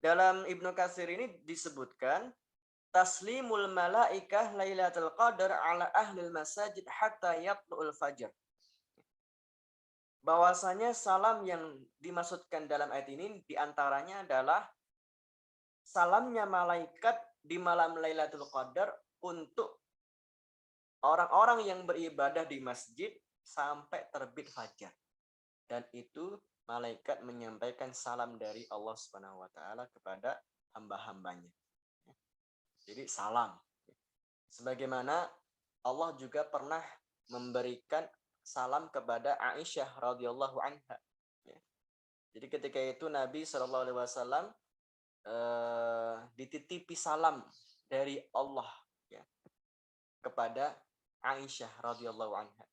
Dalam Ibnu Katsir ini disebutkan taslimul malaikah Lailatul Qadar ala ahlil masajid hatta yatlu'ul fajr. Bahwasanya salam yang dimaksudkan dalam ayat ini diantaranya adalah salamnya malaikat di malam Lailatul Qadar untuk orang-orang yang beribadah di masjid sampai terbit fajar. Dan itu malaikat menyampaikan salam dari Allah Subhanahu wa taala kepada hamba-hambanya. Jadi salam. Sebagaimana Allah juga pernah memberikan salam kepada Aisyah radhiyallahu anha. Jadi ketika itu Nabi SAW dititipi salam dari Allah ya, kepada Aisyah radhiyallahu anha.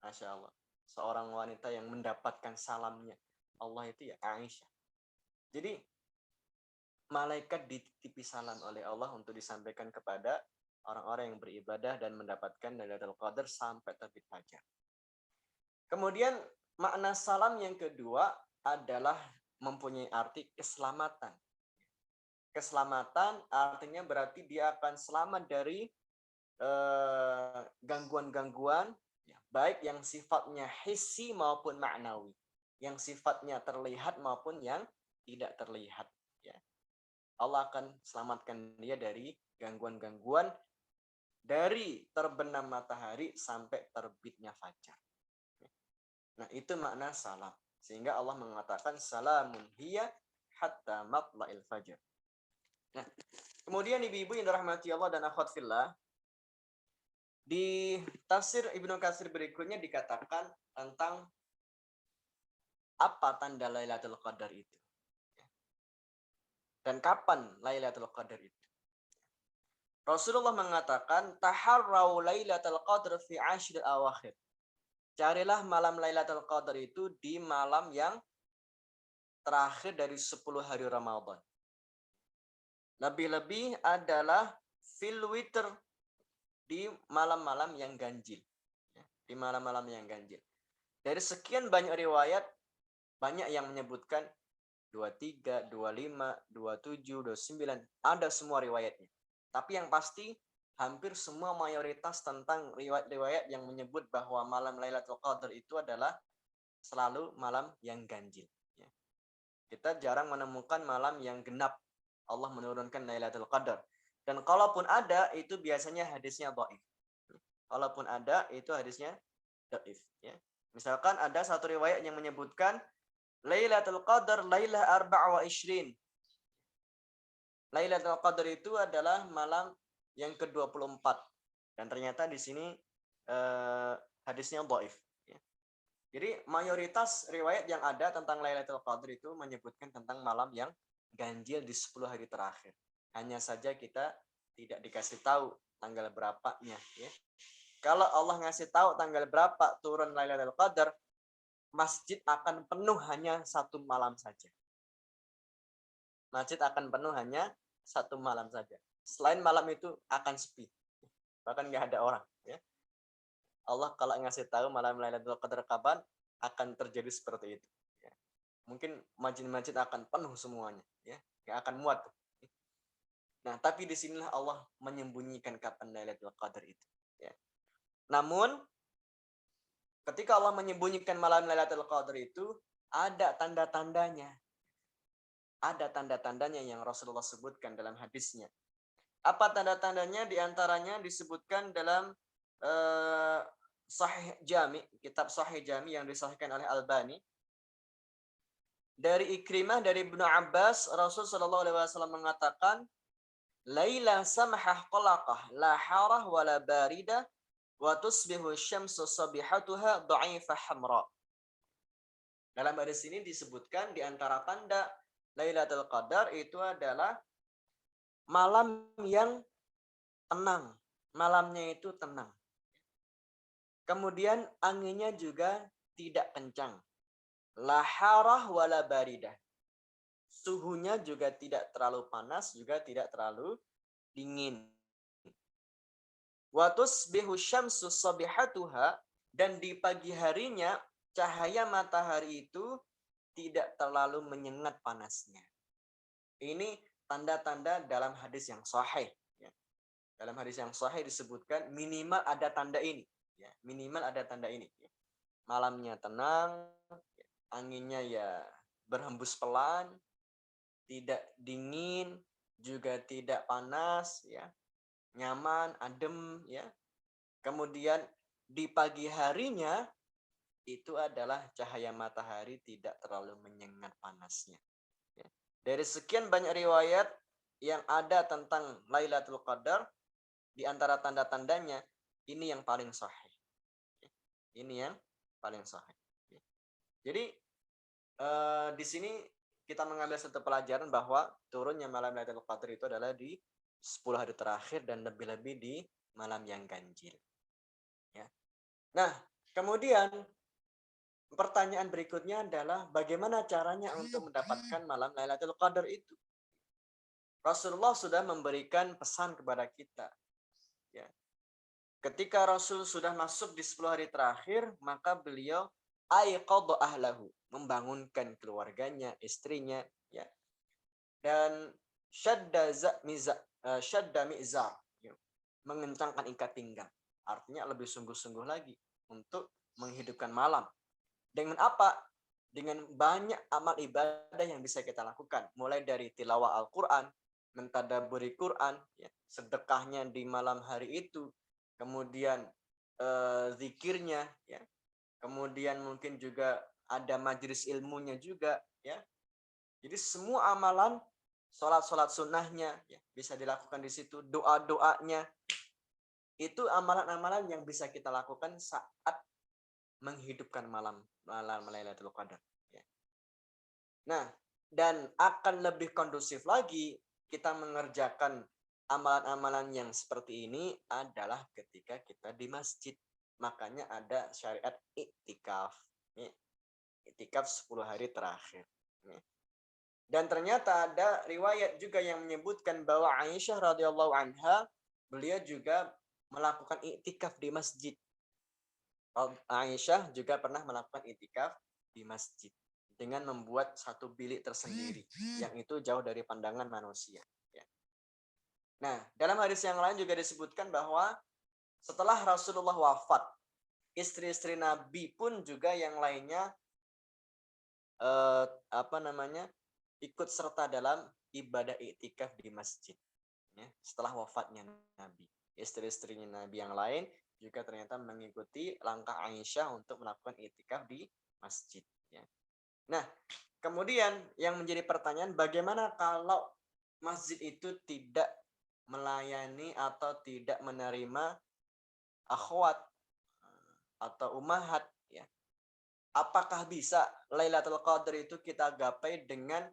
Masya Allah. Seorang wanita yang mendapatkan salamnya Allah itu ya Aisyah. Jadi malaikat dititipi salam oleh Allah untuk disampaikan kepada orang-orang yang beribadah dan mendapatkan Lailatul Qadar sampai terbit fajar. Kemudian makna salam yang kedua adalah mempunyai arti keselamatan. Keselamatan artinya berarti dia akan selamat dari gangguan-gangguan, baik yang sifatnya hissi maupun ma'nawi, yang sifatnya terlihat maupun yang tidak terlihat. Ya. Allah akan selamatkan dia dari gangguan-gangguan dari terbenam matahari sampai terbitnya fajar. Nah, itu makna salam. Sehingga Allah mengatakan salamun hiya hatta matla'il fajar. Nah, kemudian ibu-ibu yang dirahmati Allah dan akhwat fillah, di tafsir Ibnu Katsir berikutnya dikatakan tentang apa tanda Lailatul Qadar itu. Dan kapan Lailatul Qadar itu. Rasulullah mengatakan taharrau Lailatul Qadar fi 'ashril awakhir. Carilah malam Lailatul Qadar itu di malam yang terakhir dari 10 hari Ramadan. Lebih-lebih adalah fil witr, di malam-malam yang ganjil. Di malam-malam yang ganjil. Dari sekian banyak riwayat, banyak yang menyebutkan 23, 25, 27, 29. Ada semua riwayatnya. Tapi yang pasti hampir semua mayoritas tentang riwayat-riwayat yang menyebut bahwa malam Lailatul Qadar itu adalah selalu malam yang ganjil. Kita jarang menemukan malam yang genap Allah menurunkan Lailatul Qadar. Dan kalaupun ada, itu biasanya hadisnya dhaif. Kalaupun ada, itu hadisnya dhaif. Ya. Misalkan ada satu riwayat yang menyebutkan Lailatul Qadar Lailah 24. Lailatul Qadar itu adalah malam yang ke-24. Dan ternyata di sini hadisnya dhaif. Ya. Jadi mayoritas riwayat yang ada tentang Lailatul Qadar itu menyebutkan tentang malam yang ganjil di 10 hari terakhir. Hanya saja kita tidak dikasih tahu tanggal berapanya. Ya. Kalau Allah ngasih tahu tanggal berapa turun Lailatul Qadar, masjid akan penuh hanya satu malam saja. Masjid akan penuh hanya satu malam saja. Selain malam itu akan sepi, bahkan nggak ada orang. Ya. Allah kalau ngasih tahu malam Lailatul Qadar kapan akan terjadi seperti itu. Ya. Mungkin masjid-masjid akan penuh semuanya, ya, nggak akan muat. Nah, tapi disinilah Allah menyembunyikan kapan Lailatul Qadar itu. Ya. Namun, ketika Allah menyembunyikan malam Lailatul Qadar itu, ada tanda-tandanya. Ada tanda-tandanya yang Rasulullah sebutkan dalam hadisnya. Apa tanda-tandanya? Di antaranya disebutkan dalam Sahih Jami, kitab Sahih Jami yang disahihkan oleh Albani. Dari Ikrimah, dari Ibnu Abbas, Rasul sallallahu alaihi wasallam mengatakan, "Laila samhah qalaqah, la harah wala baridah, wa tusbihu syamsu sabihatuha dha'ifah hamra." Dalam hadis ini disebutkan di antara tanda Lailatul Qadar itu adalah malam yang tenang. Malamnya itu tenang. Kemudian anginnya juga tidak kencang. La harah wala baridah. Suhunya juga tidak terlalu panas, juga tidak terlalu dingin. Wa tusbihu syamsu sabihatuha, dan di pagi harinya cahaya matahari itu tidak terlalu menyengat panasnya. Ini tanda-tanda dalam hadis yang sahih. Ya. Dalam hadis yang sahih disebutkan minimal ada tanda ini. Ya. Minimal ada tanda ini. Ya. Malamnya tenang, anginnya ya berhembus pelan, tidak dingin, juga tidak panas, ya, nyaman, adem, ya. Kemudian di pagi harinya itu adalah cahaya matahari tidak terlalu menyengat panasnya. Ya. Dari sekian banyak riwayat yang ada tentang Lailatul Qadar, di antara tanda-tandanya ini yang paling sahih. Ya. Ini yang paling sahih. Ya. Jadi di sini kita mengambil satu pelajaran bahwa turunnya malam Lailatul Qadar itu adalah di 10 hari terakhir dan lebih-lebih di malam yang ganjil. Ya. Nah, kemudian pertanyaan berikutnya adalah bagaimana caranya untuk mendapatkan malam Lailatul Qadar itu? Rasulullah sudah memberikan pesan kepada kita. Ya. Ketika Rasul sudah masuk di 10 hari terakhir, maka beliau aiqadha ahlahu, membangunkan keluarganya, istrinya, ya. Dan syadda mizar, ya. Mengencangkan ikat pinggang. Artinya lebih sungguh-sungguh lagi untuk menghidupkan malam. Dengan apa? Dengan banyak amal ibadah yang bisa kita lakukan. Mulai dari tilawah Al-Quran, mentadabburi Quran, ya, sedekahnya di malam hari itu, kemudian zikirnya, ya, kemudian mungkin juga ada majelis ilmunya juga, ya. Jadi semua amalan, sholat sunnahnya, ya, bisa dilakukan di situ, doa-doanya, itu amalan-amalan yang bisa kita lakukan saat menghidupkan malam Lailatul Qadar. Ya. Nah, dan akan lebih kondusif lagi kita mengerjakan amalan-amalan yang seperti ini adalah ketika kita di masjid. Makanya ada syariat iktikaf. Ya. Iktikaf 10 hari terakhir. Ya. Dan ternyata ada riwayat juga yang menyebutkan bahwa Aisyah radhiyallahu anha, beliau juga melakukan iktikaf di masjid. Aisyah juga pernah melakukan iktikaf di masjid dengan membuat satu bilik tersendiri yang itu jauh dari pandangan manusia. Ya. Nah, dalam hadis yang lain juga disebutkan bahwa setelah Rasulullah wafat, istri-istri Nabi pun juga yang lainnya ikut serta dalam ibadah iktikaf di masjid. Ya, setelah wafatnya Nabi, istri-istrinya Nabi yang lain juga ternyata mengikuti langkah Aisyah untuk melakukan iktikaf di masjid. Ya. Nah, kemudian yang menjadi pertanyaan, bagaimana kalau masjid itu tidak melayani atau tidak menerima akhwat atau ummahat? Ya. Apakah bisa Lailatul Qadar itu kita gapai dengan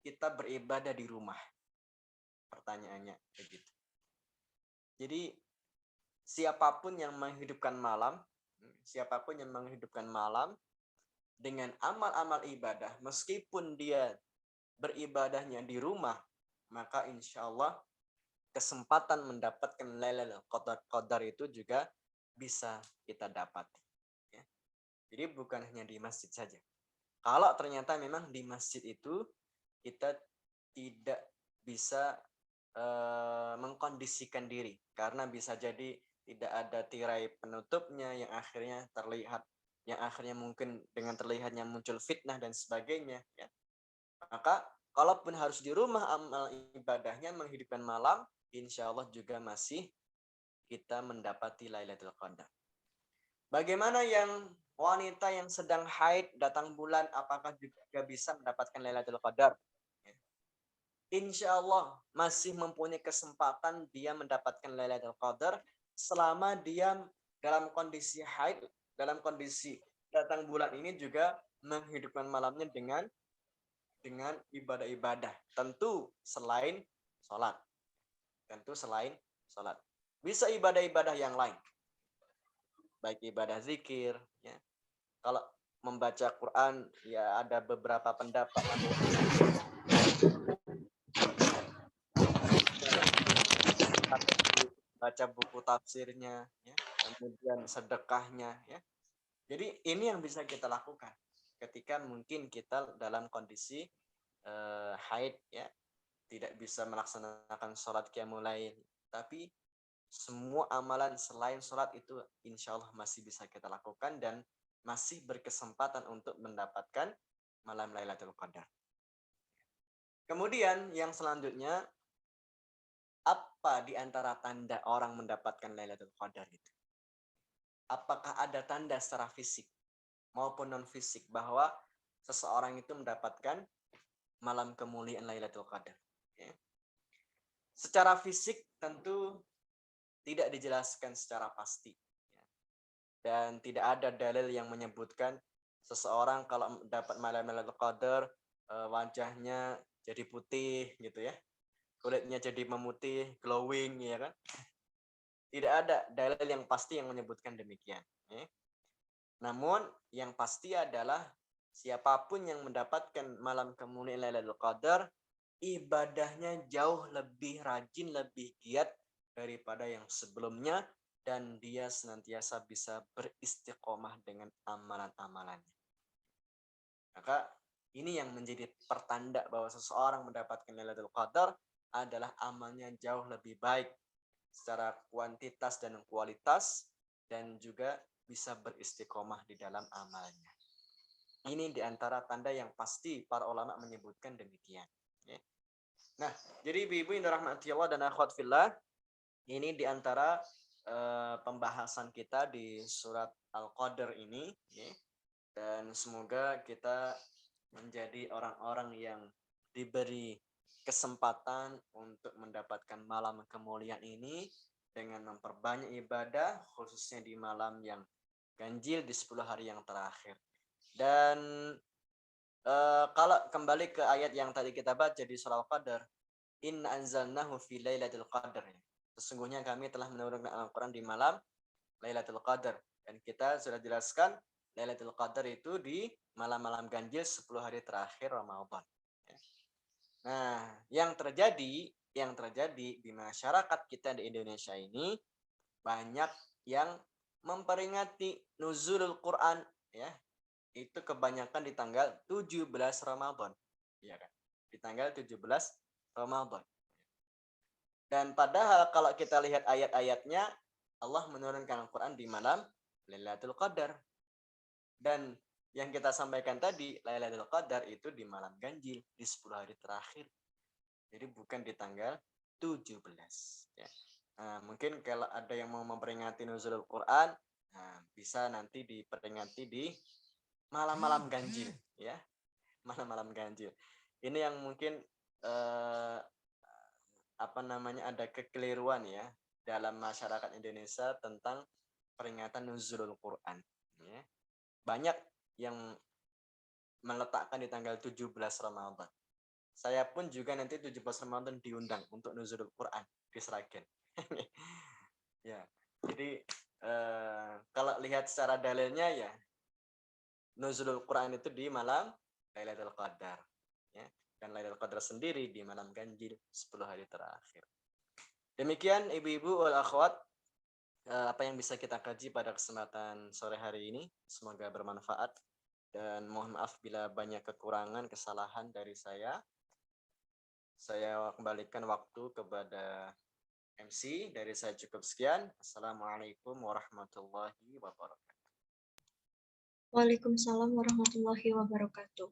kita beribadah di rumah? Pertanyaannya begitu. Jadi siapapun yang menghidupkan malam dengan amal-amal ibadah, meskipun dia beribadahnya di rumah, maka insya Allah kesempatan mendapatkan Lailatul Qadar itu juga bisa kita dapat. Ya. Jadi bukan hanya di masjid saja. Kalau ternyata memang di masjid itu kita tidak bisa mengkondisikan diri, karena bisa jadi tidak ada tirai penutupnya yang akhirnya mungkin dengan terlihatnya muncul fitnah dan sebagainya, ya. Maka kalaupun harus di rumah amal ibadahnya menghidupkan malam, insya Allah juga masih kita mendapati Lailatul Qadar. Bagaimana yang wanita yang sedang haid datang bulan, apakah juga bisa mendapatkan Lailatul Qadar? Insya Allah masih mempunyai kesempatan dia mendapatkan Lailatul Qadar selama dia dalam kondisi haid, dalam kondisi datang bulan ini juga menghidupkan malamnya dengan ibadah-ibadah. Tentu selain sholat. Bisa ibadah-ibadah yang lain. Baik ibadah zikir, ya. Kalau membaca Quran, ya ada beberapa pendapat. Baca buku tafsirnya, ya. Kemudian sedekahnya, ya. Jadi ini yang bisa kita lakukan ketika mungkin kita dalam kondisi haid, ya, tidak bisa melaksanakan sholat qiyamul lail, tapi semua amalan selain sholat itu insya Allah masih bisa kita lakukan dan masih berkesempatan untuk mendapatkan malam Lailatul Qadar. Kemudian yang selanjutnya, apa di antara tanda orang mendapatkan Lailatul Qadar itu? Apakah ada tanda secara fisik maupun non fisik bahwa seseorang itu mendapatkan malam kemuliaan Lailatul Qadar? Ya. Secara fisik tentu tidak dijelaskan secara pasti, ya. Dan tidak ada dalil yang menyebutkan seseorang kalau dapat malam Lailatul Qadar wajahnya jadi putih gitu, ya, kulitnya jadi memutih, glowing, ya kan? Tidak ada dalil yang pasti yang menyebutkan demikian, ya. Namun yang pasti adalah siapapun yang mendapatkan malam kemuliaan Lailatul Qadar, ibadahnya jauh lebih rajin, lebih giat daripada yang sebelumnya, dan dia senantiasa bisa beristiqomah dengan amalan-amalannya. Maka ini yang menjadi pertanda bahwa seseorang mendapatkan Lailatul Qadar adalah amalnya jauh lebih baik secara kuantitas dan kualitas, dan juga bisa beristiqomah di dalam amalnya. Ini diantara tanda yang pasti para ulama menyebutkan demikian. Nah, jadi ibu-ibu yang dirahmati Allah dan akhwat fillah, ini diantara pembahasan kita di surat Al-Qadar ini, ya. Dan semoga kita menjadi orang-orang yang diberi kesempatan untuk mendapatkan malam kemuliaan ini dengan memperbanyak ibadah, khususnya di malam yang ganjil di 10 hari yang terakhir. Dan kalau kembali ke ayat yang tadi kita baca di surah Al-Qadar, inna anzalnahu fi lailatul qadar. Sesungguhnya kami telah menurunkan Al-Quran di malam Lailatul Qadar. Dan kita sudah jelaskan Lailatul Qadar itu di malam-malam ganjil 10 hari terakhir Ramadan. Nah, yang terjadi di masyarakat kita di Indonesia ini, banyak yang memperingati nuzulul Quran, ya. Itu kebanyakan di tanggal 17 Ramadan. Ya kan? Di tanggal 17 Ramadan. Dan padahal kalau kita lihat ayat-ayatnya, Allah menurunkan Al-Quran di malam Lailatul Qadar. Dan yang kita sampaikan tadi, Lailatul Qadar itu di malam ganjil, di 10 hari terakhir. Jadi bukan di tanggal 17. Ya. Nah, mungkin kalau ada yang mau memperingati nuzulul Quran, bisa nanti diperingati di malam-malam ganjil, ya. Malam-malam ganjil. Ini yang mungkin ada kekeliruan, ya, dalam masyarakat Indonesia tentang peringatan nuzulul Quran, ya. Banyak yang meletakkan di tanggal 17 Ramadan. Saya pun juga nanti 17 Ramadan diundang untuk nuzulul Quran di Sragen. Ya. Jadi kalau lihat secara dalilnya, ya, nuzulul Quran itu di malam Lailatul Qadar, ya. dan Lailatul Qadar sendiri di malam ganjil 10 hari terakhir. Demikian ibu-ibu wal akhwat, apa yang bisa kita kaji pada kesempatan sore hari ini. Semoga bermanfaat dan mohon maaf bila banyak kekurangan, kesalahan dari saya. Saya kembalikan waktu kepada MC. Dari saya cukup sekian. Assalamualaikum warahmatullahi wabarakatuh. Waalaikumsalam warahmatullahi wabarakatuh.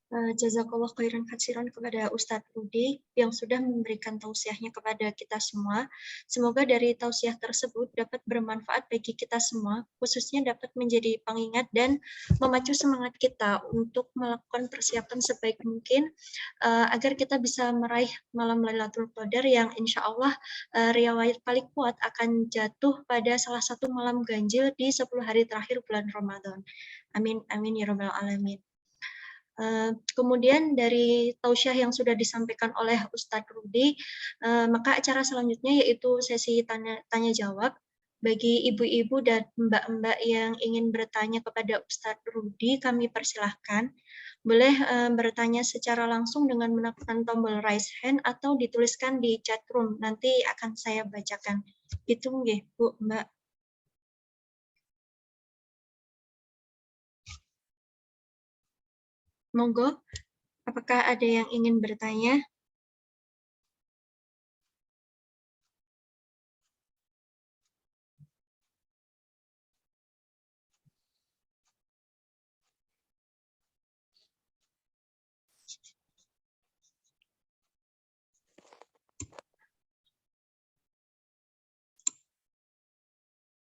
Jazakallah khairan katsiran kepada Ustadz Rudi yang sudah memberikan tausiahnya kepada kita semua. Semoga dari tausiah tersebut dapat bermanfaat bagi kita semua, khususnya dapat menjadi pengingat dan memacu semangat kita untuk melakukan persiapan sebaik mungkin agar kita bisa meraih malam Lailatul Qadar yang insya Allah riwayat paling kuat akan jatuh pada salah satu malam ganjil di 10 hari terakhir bulan Ramadan. Amin, amin ya rabbal alamin. Kemudian dari tausiah yang sudah disampaikan oleh Ustadz Rudi, maka acara selanjutnya yaitu sesi tanya jawab. Bagi ibu-ibu dan mbak-mbak yang ingin bertanya kepada Ustadz Rudi, kami persilahkan. Boleh bertanya secara langsung dengan menekan tombol raise hand atau dituliskan di chat room. Nanti akan saya bacakan. Itu nggih, Bu, Mbak. Monggo, apakah ada yang ingin bertanya?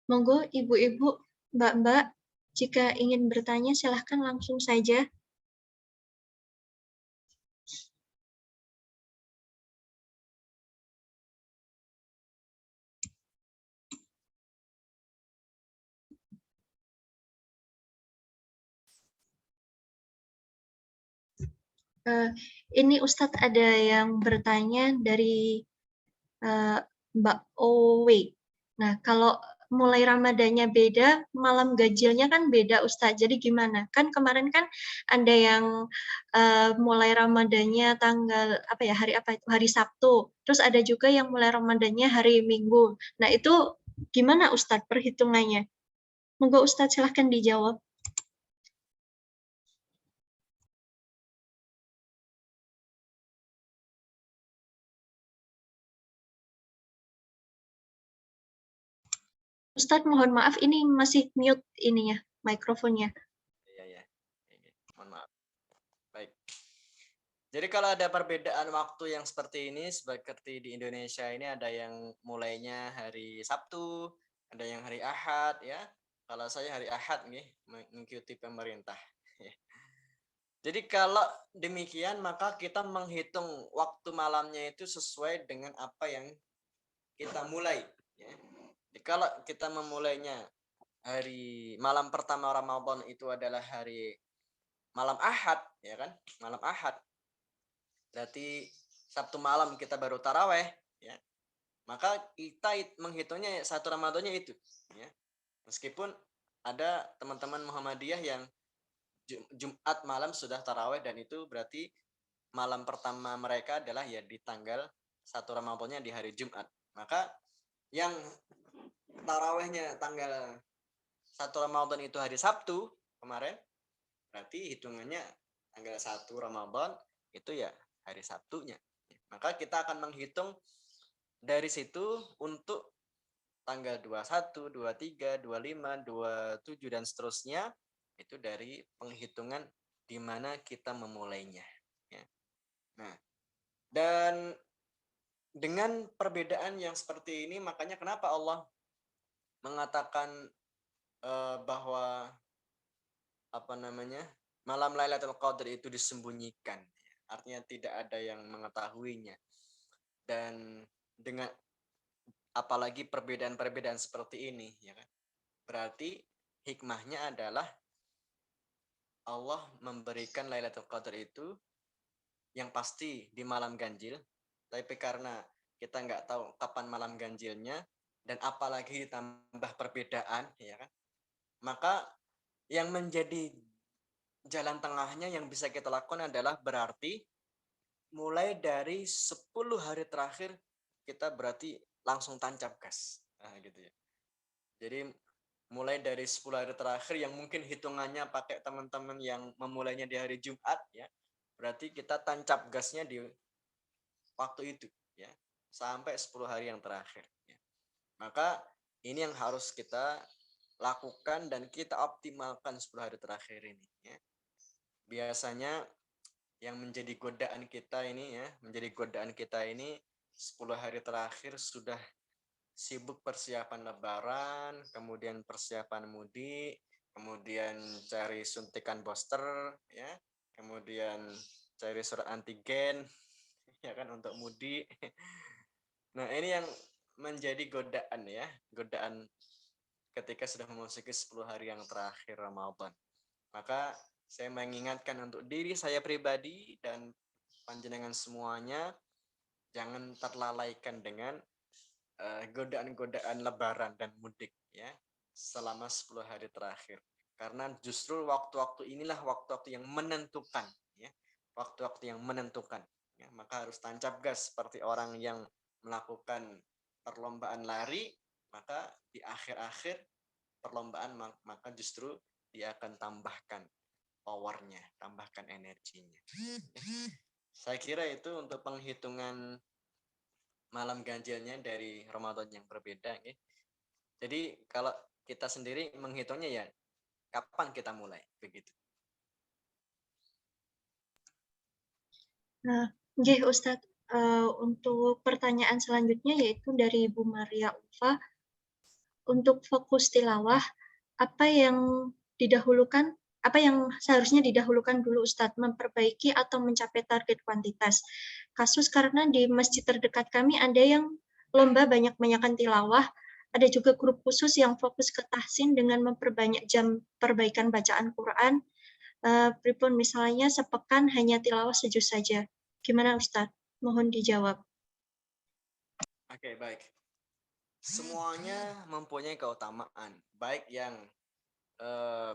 Monggo ibu-ibu, mbak-mbak, jika ingin bertanya silahkan langsung saja. Ini Ustadz ada yang bertanya dari Mbak Owe. Nah, kalau mulai Ramadannya beda, malam ganjilnya kan beda Ustadz. Jadi gimana? Kan kemarin kan ada yang mulai Ramadannya tanggal apa ya, hari apa itu? Hari Sabtu. Terus ada juga yang mulai Ramadannya hari Minggu. Nah, itu gimana Ustadz perhitungannya? Monggo Ustadz silahkan dijawab. Ustadz, mohon maaf ini masih mute ininya, mikrofonnya. Iya. Mohon maaf. Baik. Jadi kalau ada perbedaan waktu yang seperti ini, seperti di Indonesia ini ada yang mulainya hari Sabtu, ada yang hari Ahad ya. Kalau saya hari Ahad nih mengikuti pemerintah. Jadi kalau demikian maka kita menghitung waktu malamnya itu sesuai dengan apa yang kita mulai. Ya. Jadi kalau kita memulainya hari malam pertama Ramadan itu adalah hari malam Ahad, ya kan? Malam Ahad. Berarti Sabtu malam kita baru taraweh, ya. Maka kita menghitungnya satu Ramadannya itu, ya. Meskipun ada teman-teman Muhammadiyah yang Jumat malam sudah taraweh dan itu berarti malam pertama mereka adalah ya di tanggal 1 Ramadannya di hari Jumat. Maka yang tarawehnya tanggal 1 Ramadan itu hari Sabtu kemarin, berarti hitungannya tanggal 1 Ramadan itu ya hari Sabtunya. Maka kita akan menghitung dari situ untuk tanggal 21, 23, 25, 27 dan seterusnya itu dari penghitungan di mana kita memulainya. Ya. Nah, dan dengan perbedaan yang seperti ini, makanya kenapa Allah mengatakan bahwa malam Lailatul Qadar itu disembunyikan, artinya tidak ada yang mengetahuinya. Dan dengan apalagi perbedaan-perbedaan seperti ini, ya kan? Berarti hikmahnya adalah Allah memberikan Lailatul Qadar itu yang pasti di malam ganjil, tapi karena kita nggak tahu kapan malam ganjilnya dan apalagi ditambah perbedaan, ya kan? Maka yang menjadi jalan tengahnya yang bisa kita lakukan adalah berarti mulai dari 10 hari terakhir kita berarti langsung tancap gas. Nah, gitu ya. Jadi mulai dari 10 hari terakhir yang mungkin hitungannya pakai teman-teman yang memulainya di hari Jumat ya. Berarti kita tancap gasnya di waktu itu ya. Sampai 10 hari yang terakhir ya. Maka ini yang harus kita lakukan dan kita optimalkan 10 hari terakhir ini ya. Biasanya yang menjadi godaan kita ini ya, menjadi godaan kita ini 10 hari terakhir sudah sibuk persiapan lebaran, kemudian persiapan mudik, kemudian cari suntikan booster ya, kemudian cari surat antigen ya kan untuk mudik. Nah, ini yang menjadi godaan ya, godaan ketika sudah memasuki 10 hari yang terakhir Ramadan. Maka saya mengingatkan untuk diri saya pribadi dan panjenengan semuanya jangan terlalaikan dengan godaan-godaan lebaran dan mudik ya selama 10 hari terakhir. Karena justru waktu-waktu inilah waktu-waktu yang menentukan ya. Waktu-waktu yang menentukan ya. Maka harus tancap gas seperti orang yang melakukan perlombaan lari, maka di akhir-akhir perlombaan maka justru dia akan tambahkan powernya, tambahkan energinya. Saya kira itu untuk penghitungan malam ganjilnya dari Ramadan yang berbeda. Ya. Jadi kalau kita sendiri menghitungnya ya kapan kita mulai begitu. Nah, nggih Ustadz, untuk pertanyaan selanjutnya yaitu dari Ibu Maria Ulfa. Untuk fokus tilawah, apa yang didahulukan, apa yang seharusnya didahulukan dulu Ustadz, memperbaiki atau mencapai target kuantitas? Kasus karena di masjid terdekat kami ada yang lomba banyak-banyakan tilawah, ada juga grup khusus yang fokus ke tahsin dengan memperbanyak jam perbaikan bacaan Quran. Pripun misalnya sepekan hanya tilawah sejuz saja. Gimana Ustadz? Mohon dijawab. Oke, baik. Semuanya mempunyai keutamaan, baik yang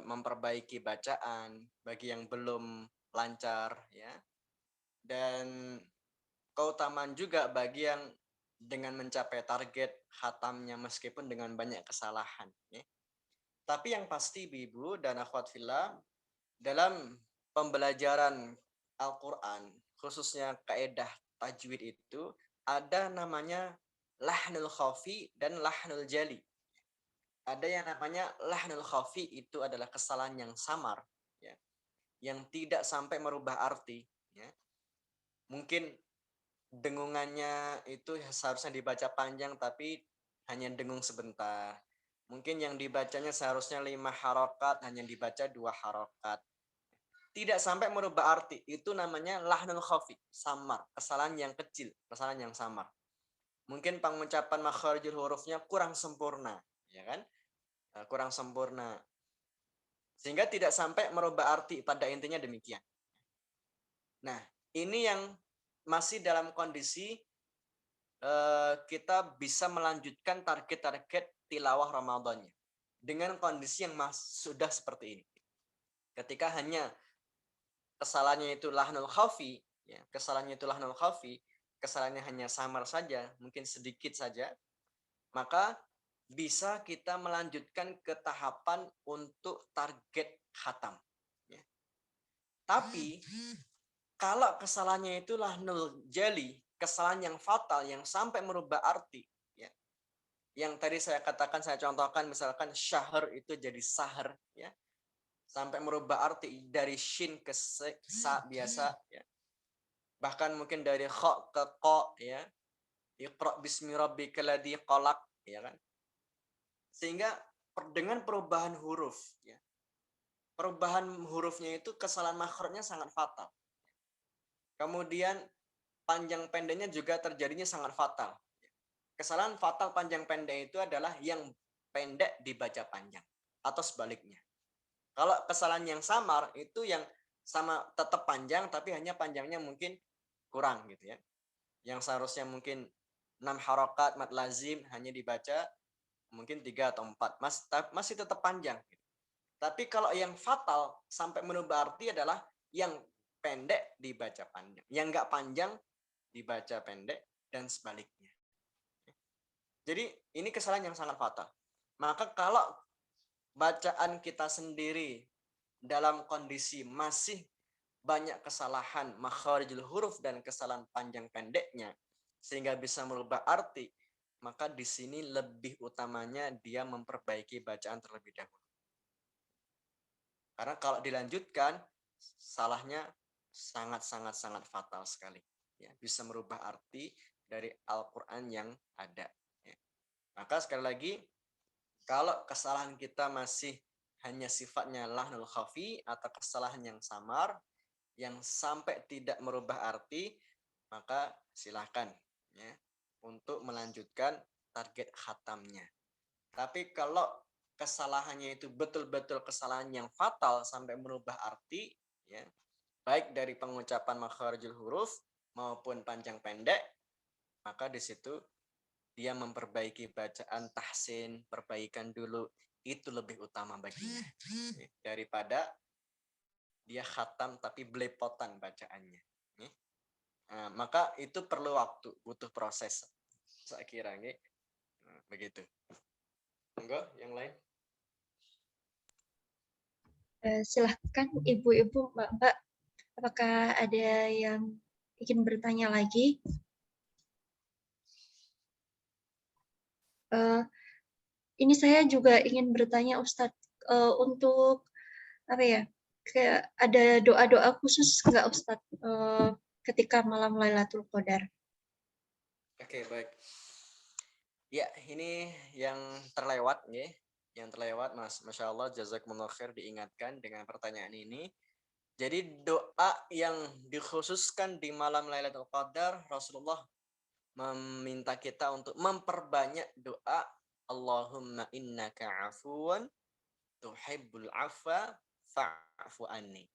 memperbaiki bacaan, bagi yang belum lancar ya. Dan keutamaan juga bagi yang dengan mencapai target khatamnya meskipun dengan banyak kesalahan ya. Tapi yang pasti Ibu dan akhwat fillah, dalam pembelajaran Al-Qur'an, khususnya kaidah tajwid itu ada namanya lahnul khafi dan lahnul jali. Ada yang namanya lahnul khafi, itu adalah kesalahan yang samar ya, yang tidak sampai merubah arti ya. Mungkin dengungannya itu seharusnya dibaca panjang tapi hanya dengung sebentar. Mungkin yang dibacanya seharusnya 5 harokat hanya dibaca 2 harokat. Tidak sampai merubah arti. Itu namanya lahnul khafi, samar, kesalahan yang kecil, kesalahan yang samar. Mungkin pengucapan makharijul hurufnya kurang sempurna, ya kan? Kurang sempurna. Sehingga tidak sampai merubah arti, pada intinya demikian. Nah, ini yang masih dalam kondisi kita bisa melanjutkan target-target tilawah Ramadannya dengan kondisi yang sudah seperti ini. Ketika hanya kesalahannya itu lahnul khafi, ya, kesalahannya itu lahnul khafi, kesalahannya hanya samar saja, mungkin sedikit saja, maka bisa kita melanjutkan ke tahapan untuk target khatam. Ya. Tapi kalau kesalahannya itu lahnul jali, kesalahan yang fatal yang sampai merubah arti, ya. Yang tadi saya katakan, saya contohkan misalkan syahr itu jadi sahar, ya. Sampai merubah arti dari shin ke sa biasa, ya. Bahkan mungkin dari kha ke qa, ya. Iqra bismi rabbikal ladzi khalaq, ya kan? Sehingga dengan perubahan huruf, ya. Perubahan hurufnya itu kesalahan makhrajnya sangat fatal. Kemudian panjang pendeknya juga terjadinya sangat fatal. Kesalahan fatal panjang pendek itu adalah yang pendek dibaca panjang atau sebaliknya. Kalau kesalahan yang samar itu yang sama tetap panjang tapi hanya panjangnya mungkin kurang gitu ya. Yang seharusnya mungkin 6 harokat mad lazim hanya dibaca mungkin 3 atau 4. Masih tetap panjang. Tapi kalau yang fatal sampai merubah arti adalah yang pendek dibaca panjang, yang nggak panjang dibaca pendek, dan sebaliknya. Jadi ini kesalahan yang sangat fatal. Maka kalau bacaan kita sendiri dalam kondisi masih banyak kesalahan makharijul huruf dan kesalahan panjang pendeknya sehingga bisa merubah arti, maka di sini lebih utamanya dia memperbaiki bacaan terlebih dahulu. Karena kalau dilanjutkan, salahnya sangat fatal sekali. Ya, bisa merubah arti dari Al-Quran yang ada. Ya. Maka sekali lagi, kalau kesalahan kita masih hanya sifatnya lahnul khafi atau kesalahan yang samar, yang sampai tidak merubah arti, maka silakan ya, untuk melanjutkan target khatamnya. Tapi kalau kesalahannya itu betul-betul kesalahan yang fatal sampai merubah arti, ya, baik dari pengucapan makharijul huruf maupun panjang pendek, maka di situ dia memperbaiki bacaan tahsin, perbaikan dulu, itu lebih utama baginya daripada dia khatam tapi belepotan bacaannya. Nah, maka itu perlu waktu, butuh proses. Saya kira begitu. Enggak, yang lain? Silahkan ibu-ibu, mbak-mbak, apakah ada yang ingin bertanya lagi? Ini saya juga ingin bertanya Ustadz, untuk apa ya? Kayak ada doa-doa khusus nggak Ustadz ketika malam Lailatul Qadar? Oke, baik. Ya, ini yang terlewat ya. Yang terlewat, Mas. Masya Allah, jazakumullah khair diingatkan dengan pertanyaan ini. Jadi doa yang dikhususkan di malam Lailatul Qadar, Rasulullah meminta kita untuk memperbanyak doa Allahumma innaka afuwan tuhibbul afwa fa'fu anni.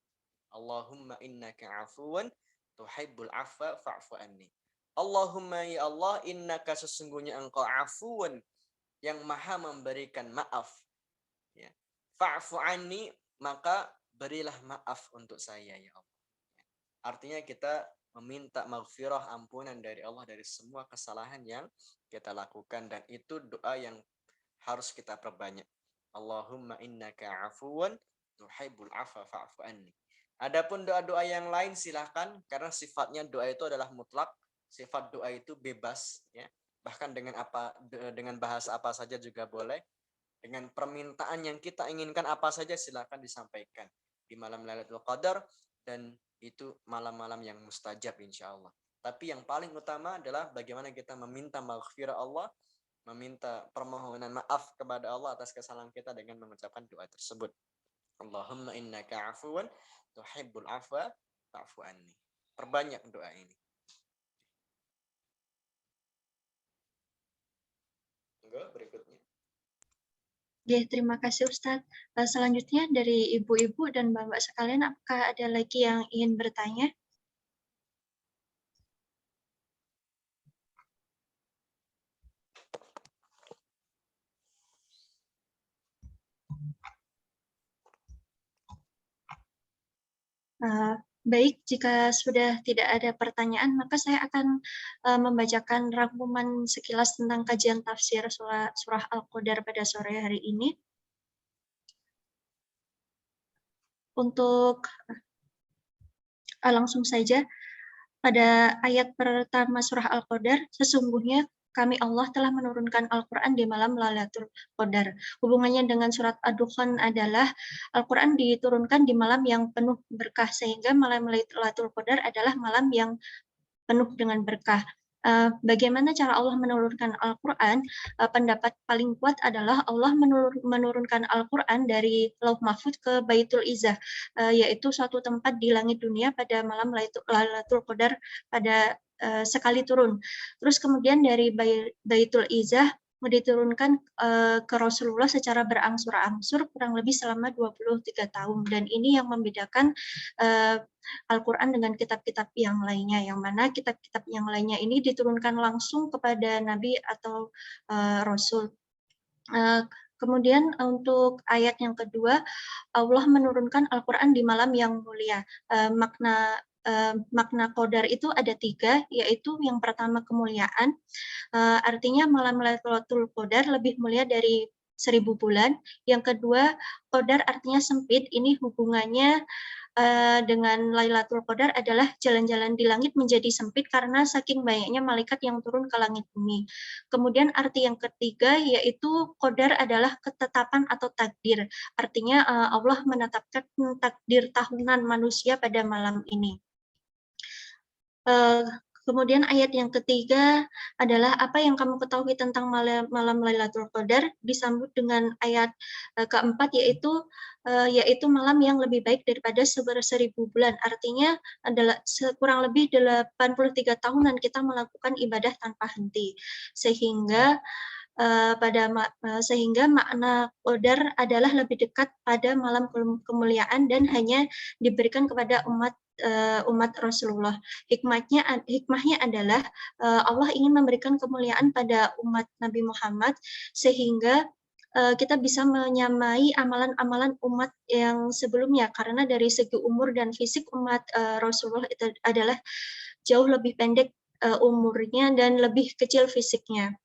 Allahumma innaka afuwan tuhibbul afwa fa'fu anni. Allahumma ya Allah, innaka sesungguhnya engkau afuwan, yang maha memberikan maaf. Ya. Fa'fu anni, maka berilah maaf untuk saya ya Allah. Artinya kita meminta maghfirah, ampunan dari Allah dari semua kesalahan yang kita lakukan, dan itu doa yang harus kita perbanyak. Allahumma innaka afuwan tuhibbul afwa fa'fu anni. Adapun doa-doa yang lain silahkan, karena sifatnya doa itu adalah mutlak. Sifat doa itu bebas ya. Bahkan dengan bahasa apa saja juga boleh. Dengan permintaan yang kita inginkan apa saja silahkan disampaikan di malam Lailatul Qadar, dan itu malam-malam yang mustajab insya Allah. Tapi yang paling utama adalah bagaimana kita meminta maghfirah Allah, meminta permohonan maaf kepada Allah atas kesalahan kita dengan mengucapkan doa tersebut. Allahumma innaka afuwan tuhibbul afwa fa'fu anni. Perbanyak doa ini. Enggak, berikutnya. Ya, terima kasih Ustadz. Selanjutnya dari ibu-ibu dan bapak sekalian, apakah ada lagi yang ingin bertanya? Baik, jika sudah tidak ada pertanyaan, maka saya akan membacakan rangkuman sekilas tentang kajian tafsir surah Al-Qadar pada sore hari ini. Untuk langsung saja, pada ayat pertama surah Al-Qadar, sesungguhnya kami Allah telah menurunkan Al-Quran di malam Lailatul Qadar. Hubungannya dengan surat Ad-Dukhan adalah Al-Quran diturunkan di malam yang penuh berkah, sehingga malam Lailatul Qadar adalah malam yang penuh dengan berkah. Bagaimana cara Allah menurunkan Al-Quran? Pendapat paling kuat adalah Allah menurunkan Al-Quran dari Lauh Mahfuz ke Baitul Izzah, yaitu suatu tempat di langit dunia pada malam Lailatul Qadar pada sekali turun. Terus kemudian dari Baitul Izzah diturunkan ke Rasulullah secara berangsur-angsur kurang lebih selama 23 tahun. Dan ini yang membedakan Al-Quran dengan kitab-kitab yang lainnya, yang mana kitab-kitab yang lainnya ini diturunkan langsung kepada Nabi atau Rasul. Kemudian untuk ayat yang kedua, Allah menurunkan Al-Quran di malam yang mulia. Makna qadar itu ada 3, yaitu yang pertama kemuliaan, artinya malam Lailatul Qadar lebih mulia dari 1000 bulan. Yang kedua, qadar artinya sempit, ini hubungannya dengan Lailatul Qadar adalah jalan-jalan di langit menjadi sempit karena saking banyaknya malaikat yang turun ke langit bumi. Kemudian arti yang ketiga yaitu qadar adalah ketetapan atau takdir. Artinya Allah menetapkan takdir tahunan manusia pada malam ini. Kemudian ayat yang ketiga adalah apa yang kamu ketahui tentang malam Lailatul Qadar, disambut dengan ayat keempat yaitu malam yang lebih baik daripada 1000 bulan. Artinya adalah kurang lebih 83 tahunan kita melakukan ibadah tanpa henti. Sehingga makna qadar adalah lebih dekat pada malam kemuliaan dan hanya diberikan kepada umat Rasulullah. Hikmahnya adalah Allah ingin memberikan kemuliaan pada umat Nabi Muhammad sehingga kita bisa menyamai amalan-amalan umat yang sebelumnya, karena dari segi umur dan fisik umat Rasulullah itu adalah jauh lebih pendek umurnya dan lebih kecil fisiknya.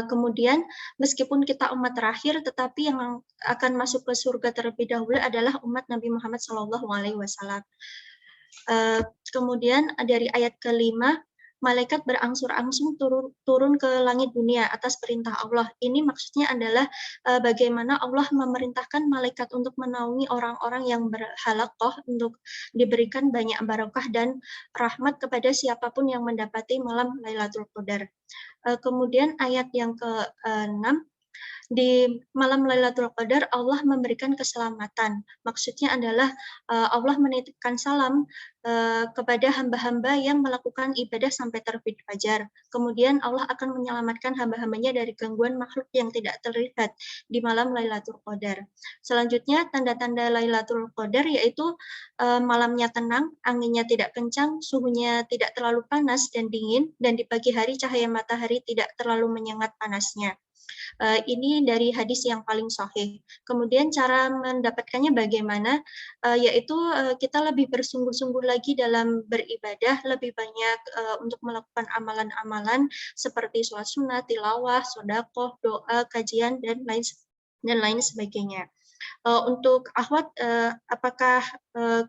Kemudian meskipun kita umat terakhir, tetapi yang akan masuk ke surga terlebih dahulu adalah umat Nabi Muhammad SAW. Kemudian dari ayat kelima, malaikat berangsur-angsur turun ke langit dunia atas perintah Allah. Ini maksudnya adalah bagaimana Allah memerintahkan malaikat untuk menaungi orang-orang yang berhalaqah untuk diberikan banyak barokah dan rahmat kepada siapapun yang mendapati malam Lailatul Qadar. Kemudian ayat yang ke-6, di malam Lailatul Qadar Allah memberikan keselamatan. Maksudnya adalah Allah menitipkan salam kepada hamba-hamba yang melakukan ibadah sampai terbit fajar. Kemudian Allah akan menyelamatkan hamba-hambanya dari gangguan makhluk yang tidak terlihat di malam Lailatul Qadar. Selanjutnya tanda-tanda Lailatul Qadar yaitu malamnya tenang, anginnya tidak kencang, suhunya tidak terlalu panas dan dingin, dan di pagi hari cahaya matahari tidak terlalu menyengat panasnya. Ini dari hadis yang paling sahih. Kemudian cara mendapatkannya bagaimana? Yaitu kita lebih bersungguh-sungguh lagi dalam beribadah, lebih banyak untuk melakukan amalan-amalan seperti sholat sunnah, tilawah, sedekah, doa, kajian, dan lain sebagainya. Untuk akhwat, apakah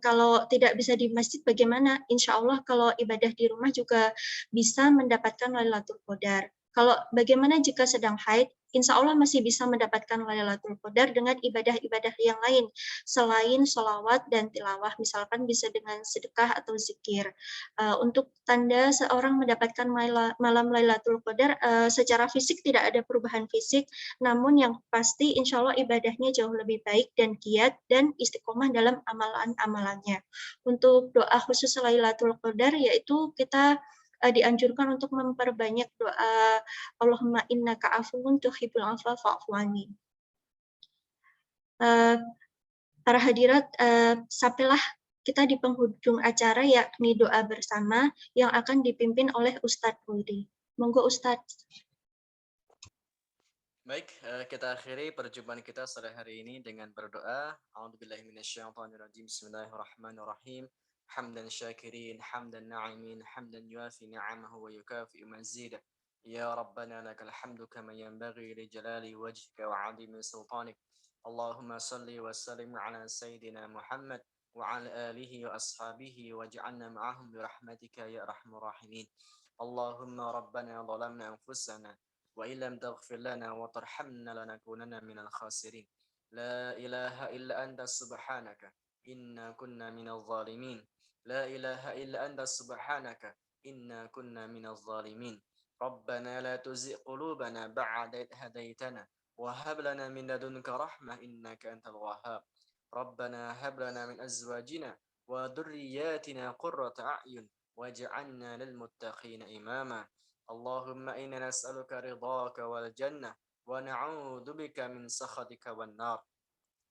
kalau tidak bisa di masjid bagaimana? Insya Allah kalau ibadah di rumah juga bisa mendapatkan Lailatul Qadar. Kalau bagaimana jika sedang haid? Insya Allah masih bisa mendapatkan Lailatul Qadar dengan ibadah-ibadah yang lain selain sholawat dan tilawah, misalkan bisa dengan sedekah atau zikir. Untuk tanda seorang mendapatkan malam Lailatul Qadar, secara fisik tidak ada perubahan fisik, namun yang pasti insya Allah ibadahnya jauh lebih baik dan giat dan istiqomah dalam amalan-amalannya. Untuk doa khusus Lailatul Qadar yaitu kita dianjurkan untuk memperbanyak doa Allahumma innaka afuwun tuhibbul afwa fa'fu anni. Para hadirat, sampailah kita di penghujung acara yakni doa bersama yang akan dipimpin oleh Ustadz Rudi. Monggo Ustadz. Baik, kita akhiri perjumpaan kita sore hari ini dengan berdoa. A'udzubillahi minasyaitonirrajim. Bismillahirrahmanirrahim. Hamdan syakirin, hamdan na'imin, hamdan yuafi ni'amahu wa yukafi'u mazidah. Ya Rabbana lakal hamdu kama yanbaghi li jalali wajhika wa 'azimi sultanik. Allahumma salli wa sallim ala sayyidina Muhammad wa ala alihi wa ashabihi waj'alna ma'ahum bi rahmatika ya arhamar rahimin. Allahumma rabbana zalamna anfusana وإن لم تغفر لنا وترحمنا لنكونن من الخاسرين لا إله إلا أنت سبحانك إنا كنا من الظالمين لا إله إلا أنت سبحانك إنا كنا من الظالمين ربنا لا تزغ قلوبنا بعد إذ هديتنا وهب لنا من لدنك رحمة إنك أنت الوهاب ربنا هب لنا من أزواجنا وذرياتنا قرة أعين واجعلنا للمتقين إماما اللهم إنا نسألك رضاك والجنة ونعوذ بك من سخطك والنار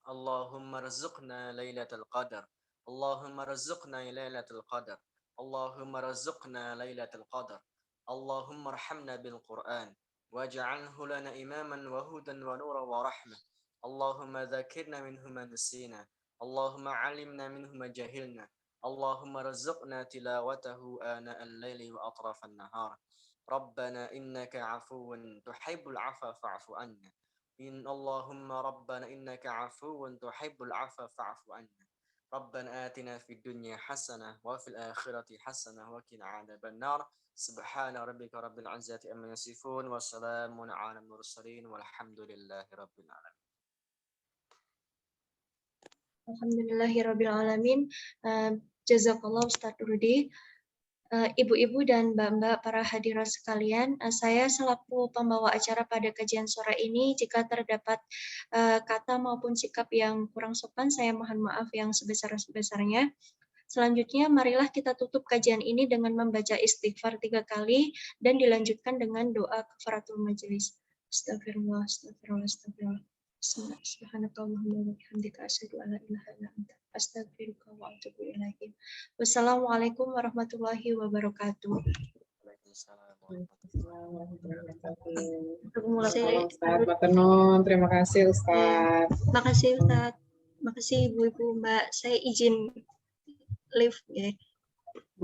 اللهم ارزقنا ليلة القدر اللهم ارزقنا ليلة القدر اللهم ارزقنا ليلة القدر اللهم ارحمنا بالقرآن واجعله لنا إماما وهدى ونورا ورحمة. اللهم ذكرنا منه ما نسينا، اللهم علمنا منه ما جهلنا، اللهم رزقنا تلاوته آناء الليل وأطراف النهار. ربنا إنك عفو تحب العفو فاعف عنا. اللهم ربنا إنك عفو تحب العفو فاعف عنا. ربنا آتنا في الدنيا حسنة وفي الآخرة حسنة وقنا عذاب النار. سبحان ربك رب العزة عما يصفون وسلام على المرسلين والحمد لله رب العالمين. Alhamdulillahirrabbilalamin. Jazakallah Ustaz Rudi. Ibu-ibu dan mbak-mbak para hadirat sekalian, saya selaku pembawa acara pada kajian sore ini, jika terdapat kata maupun sikap yang kurang sopan, saya mohon maaf yang sebesar-besarnya. Selanjutnya, marilah kita tutup kajian ini dengan membaca istighfar 3 kali dan dilanjutkan dengan doa kafaratul majelis. Astagfirullah, astagfirullah, astagfirullah. Subhanakallahumma wa bihamdika asyhadu an la ilaha illa anta astaghfiruka wa atubu ilaik. Wassalamualaikum warahmatullahi wabarakatuh. Waalaikumsalam warahmatullahi Waalaikumsalam, wabarakatuh. Ustaz Matur nuwun. Terima kasih Ustaz. Makasih Ustaz. Makasih Ibu-ibu Mbak. Saya izin live ya.